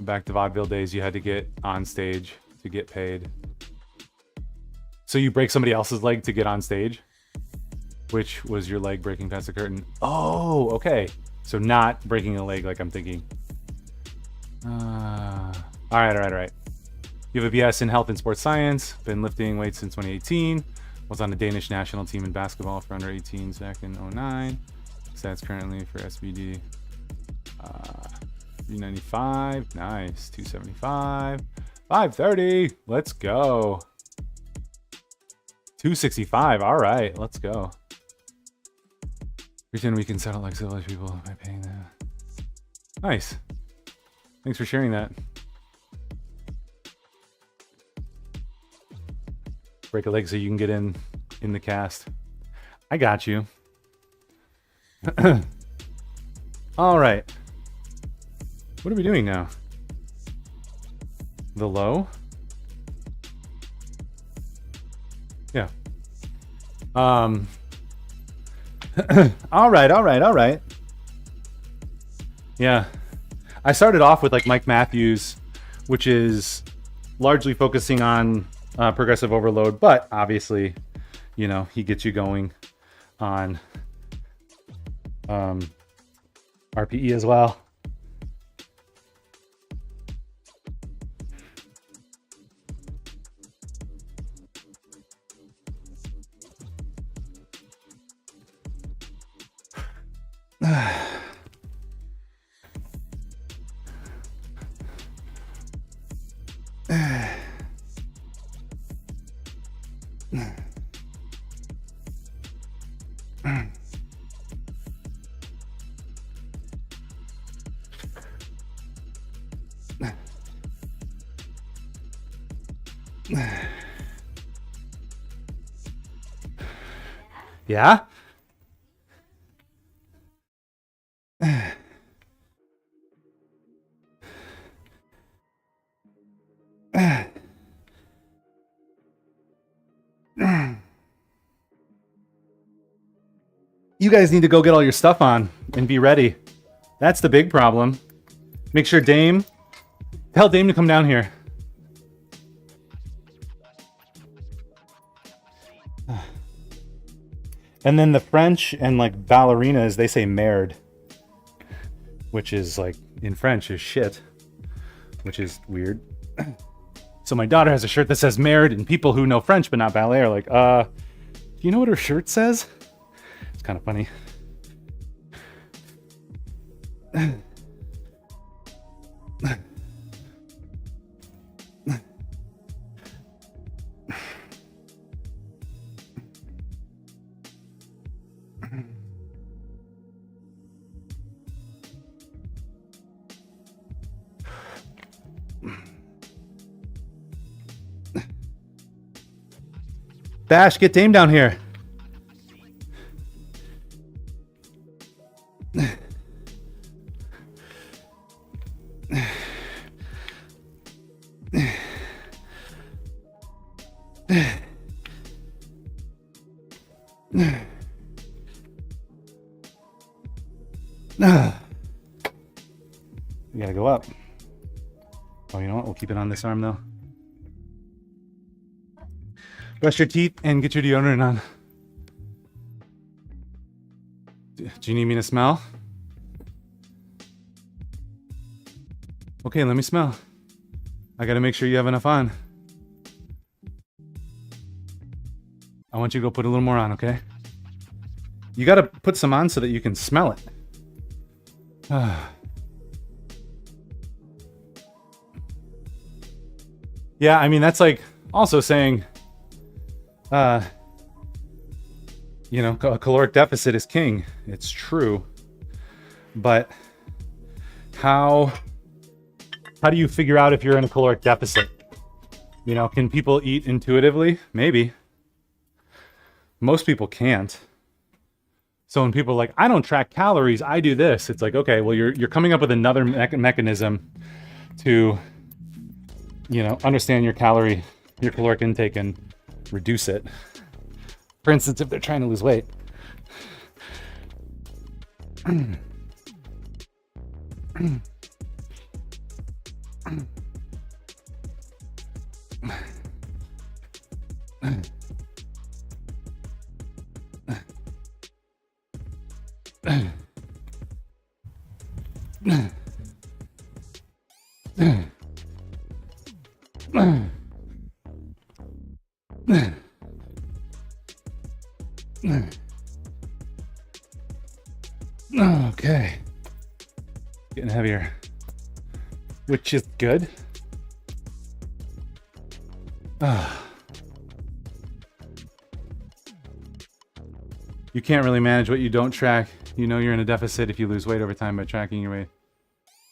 Back to vaudeville days, you had to get on stage to get paid. So you break somebody else's leg to get on stage? Which was your leg breaking past the curtain? Oh, okay. So not breaking a leg like I'm thinking. All right. You have a BS in health and sports science. Been lifting weights since 2018. Was on the Danish national team in basketball for under 18s back in 09. Stats currently for SBD. 395. Nice. 275. 530. Let's go. 265. All right. Let's go. Pretend we can settle like civilized people by paying them. Nice. Thanks for sharing that. Break a leg so you can get in the cast. I got you. All right. What are we doing now? The low? Yeah. All right. Yeah. I started off with like Mike Matthews, which is largely focusing on progressive overload, but obviously, you know, he gets you going on RPE as well. Yeah? You guys need to go get all your stuff on and be ready. That's the big problem. Make sure tell Dame to come down here. And then the French and like ballerinas, they say merde, which is like in French is shit, which is weird. So my daughter has a shirt that says merde, and people who know French but not ballet are like, do you know what her shirt says? It's kind of funny. Bash, get Dame down here. You gotta go up. Oh, you know what? We'll keep it on this arm though. Brush your teeth and get your deodorant on. Do you need me to smell? Okay, let me smell. I gotta make sure you have enough on. I want you to go put a little more on, okay? You gotta put some on so that you can smell it. Yeah, I mean, that's like also saying, you know, a caloric deficit is king. It's true. But how do you figure out if you're in a caloric deficit? You know, can people eat intuitively? Maybe. Most people can't. So when people are like, I don't track calories, I do this. It's like, okay, well, you're coming up with another mechanism to, you know, understand your caloric intake and reduce it. For instance, if they're trying to lose weight. Okay. Getting heavier, which is good. You can't really manage what you don't track. You know you're in a deficit if you lose weight over time by tracking your weight.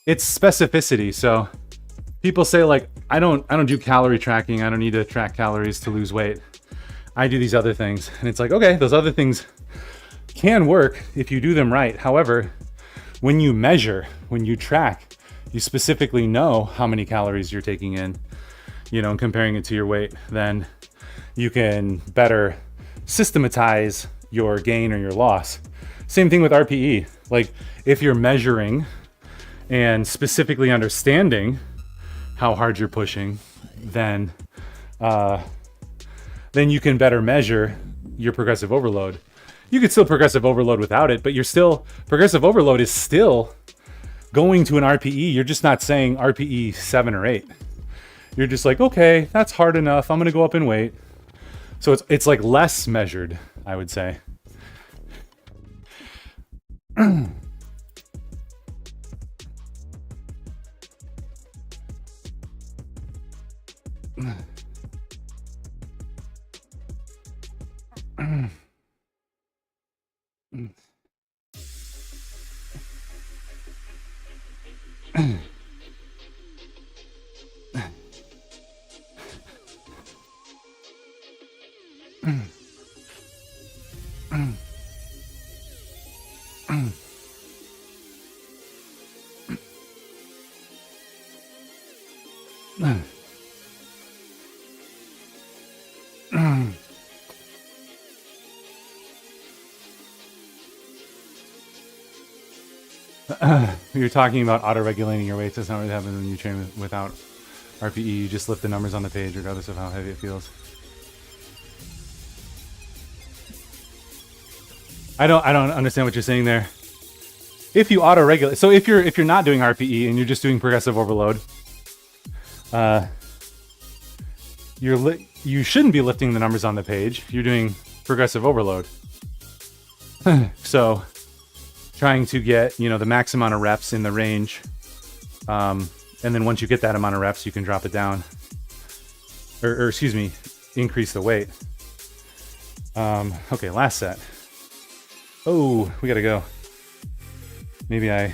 It's specificity. So people say like, I don't do calorie tracking. I don't need to track calories to lose weight. I do these other things. And it's like, okay, those other things can work if you do them right. However, when you measure, when you track, you specifically know how many calories you're taking in, you know, and comparing it to your weight, then you can better systematize your gain or your loss. Same thing with RPE. Like if you're measuring and specifically understanding how hard you're pushing, then you can better measure your progressive overload. You could still progressive overload without it, but progressive overload is still going to an RPE. You're just not saying RPE 7 or 8. You're just like, okay, that's hard enough. I'm going to go up in weight. So it's like less measured, I would say. You're talking about auto-regulating your weights. That's not what happens when you train without RPE. You just lift the numbers on the page regardless of how heavy it feels. I don't understand what you're saying there. If you auto-regulate, so if you're not doing RPE and you're just doing progressive overload, you shouldn't be lifting the numbers on the page. You're doing progressive overload. So trying to get, you know, the max amount of reps in the range. And then once you get that amount of reps, you can drop it down. Or excuse me, increase the weight. Okay, last set. Oh, we gotta go. Maybe I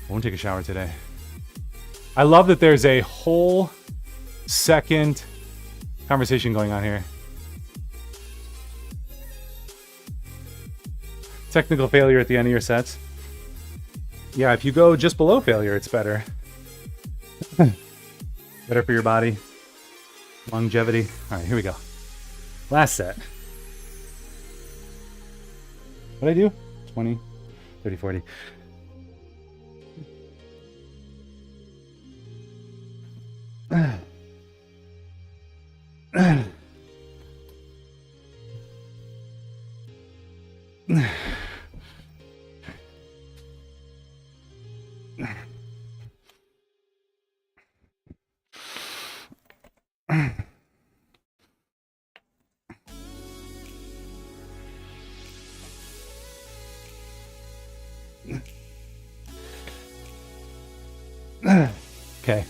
won't take a shower today. I love that there's a whole second conversation going on here. Technical failure at the end of your sets. Yeah, if you go just below failure, it's better. Better for your body. Longevity. All right, here we go. Last set. What'd I do? 20, 30, 40. Okay.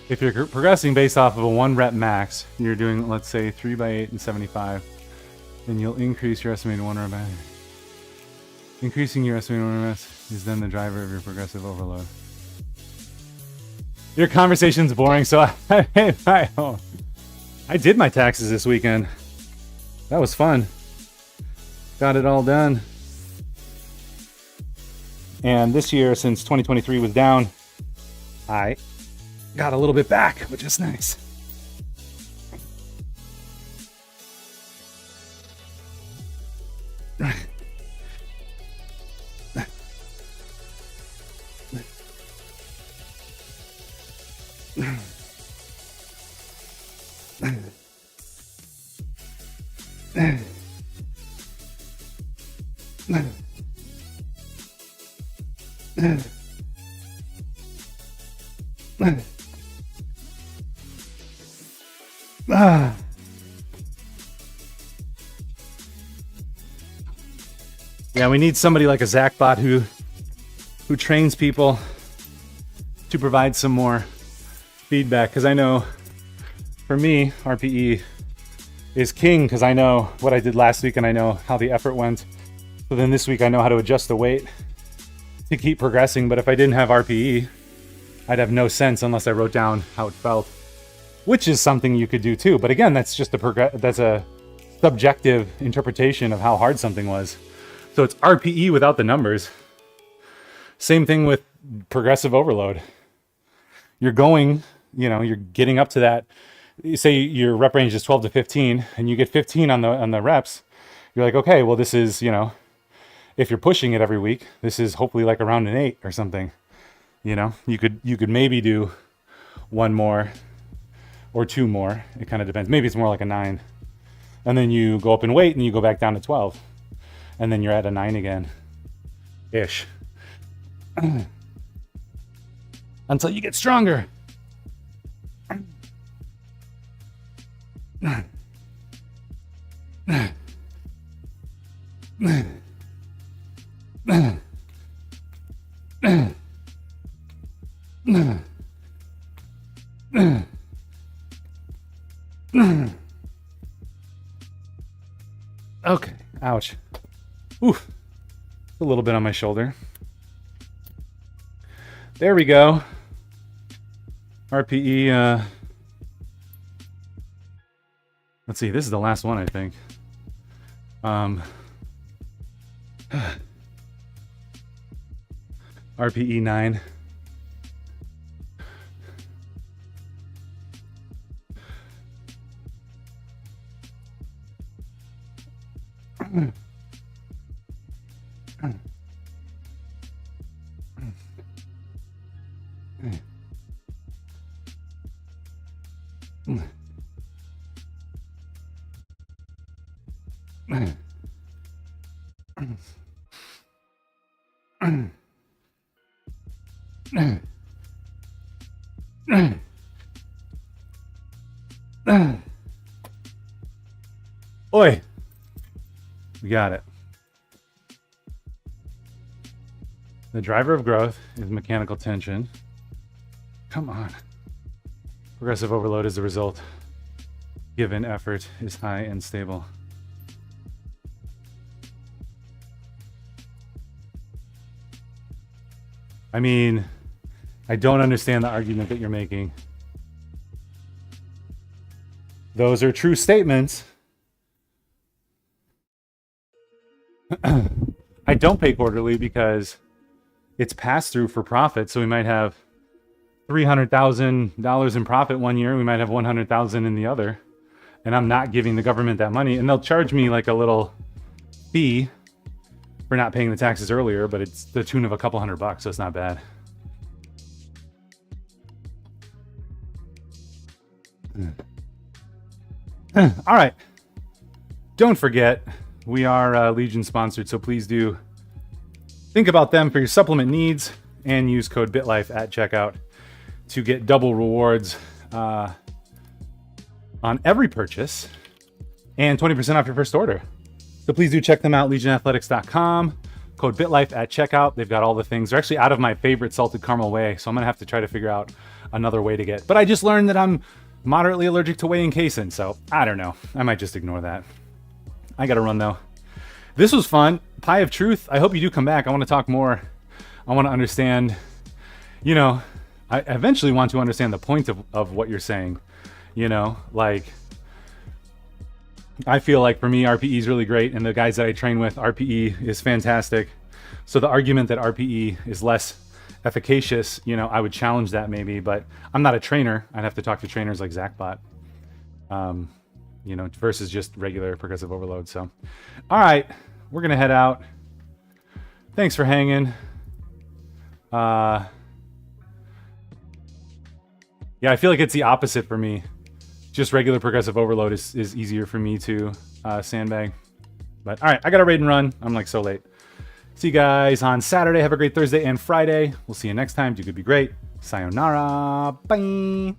If you're progressing based off of a 1 rep max, you're doing, let's say, 3 by 8 and 75, then you'll increase your estimated 1 rep. Increasing your estimated 1 rep is then the driver of your progressive overload. Your conversation's boring, so I did my taxes this weekend. That was fun. Got it all done. And this year, since 2023 was down, I got a little bit back, which is nice. Yeah, we need somebody like a Zachbot who trains people to provide some more feedback, because I know for me RPE is king, because I know what I did last week and I know how the effort went. So then this week I know how to adjust the weight to keep progressing. But if I didn't have RPE, I'd have no sense unless I wrote down how it felt, which is something you could do too. But again, that's just that's a subjective interpretation of how hard something was. So it's RPE without the numbers. Same thing with progressive overload. You're going, you're getting up to that. You say your rep range is 12 to 15 and you get 15 on the reps. You're like, okay, well, this is, if you're pushing it every week, this is hopefully like around an 8 or something. You could maybe do 1 more or 2 more. It kind of depends. Maybe it's more like a 9. And then you go up in weight and you go back down to 12. And then you're at a 9 again. Ish. Until you get stronger. Okay, ouch. Oof, a little bit on my shoulder. There we go. RPE, let's see, this is the last one, I think. RPE 9. Oi, we got it. The driver of growth is mechanical tension. Come on. Progressive overload is the result, given effort is high and stable. I mean, I don't understand the argument that you're making. Those are true statements. I don't pay quarterly because it's pass through for profit. So we might have $300,000 in profit one year. We might have 100,000 in the other. And I'm not giving the government that money. And they'll charge me like a little fee for not paying the taxes earlier, but it's the tune of a couple $100, so it's not bad. All right. Don't forget, we are Legion sponsored, so please do think about them for your supplement needs and use code BitLife at checkout to get double rewards on every purchase and 20% off your first order. So please do check them out, legionathletics.com. Code BitLife at checkout. They've got all the things. They're actually out of my favorite salted caramel whey, so I'm gonna have to try to figure out another way to get. But I just learned that I'm moderately allergic to whey and casein, so I don't know. I might just ignore that. I gotta run though. This was fun. Pie of Truth. I hope you do come back. I want to talk more. I want to understand. You know, I eventually want to understand the point of what you're saying. You know, like, I feel like for me, RPE is really great, and the guys that I train with, RPE is fantastic. So the argument that RPE is less efficacious, you know, I would challenge that maybe, but I'm not a trainer. I'd have to talk to trainers like Zachbot, you know, versus just regular progressive overload. So, all right, we're going to head out. Thanks for hanging. Yeah, I feel like it's the opposite for me. Just regular progressive overload is easier for me to sandbag. But all right, I got to raid and run. I'm like so late. See you guys on Saturday. Have a great Thursday and Friday. We'll see you next time. Do good, be great. Sayonara. Bye.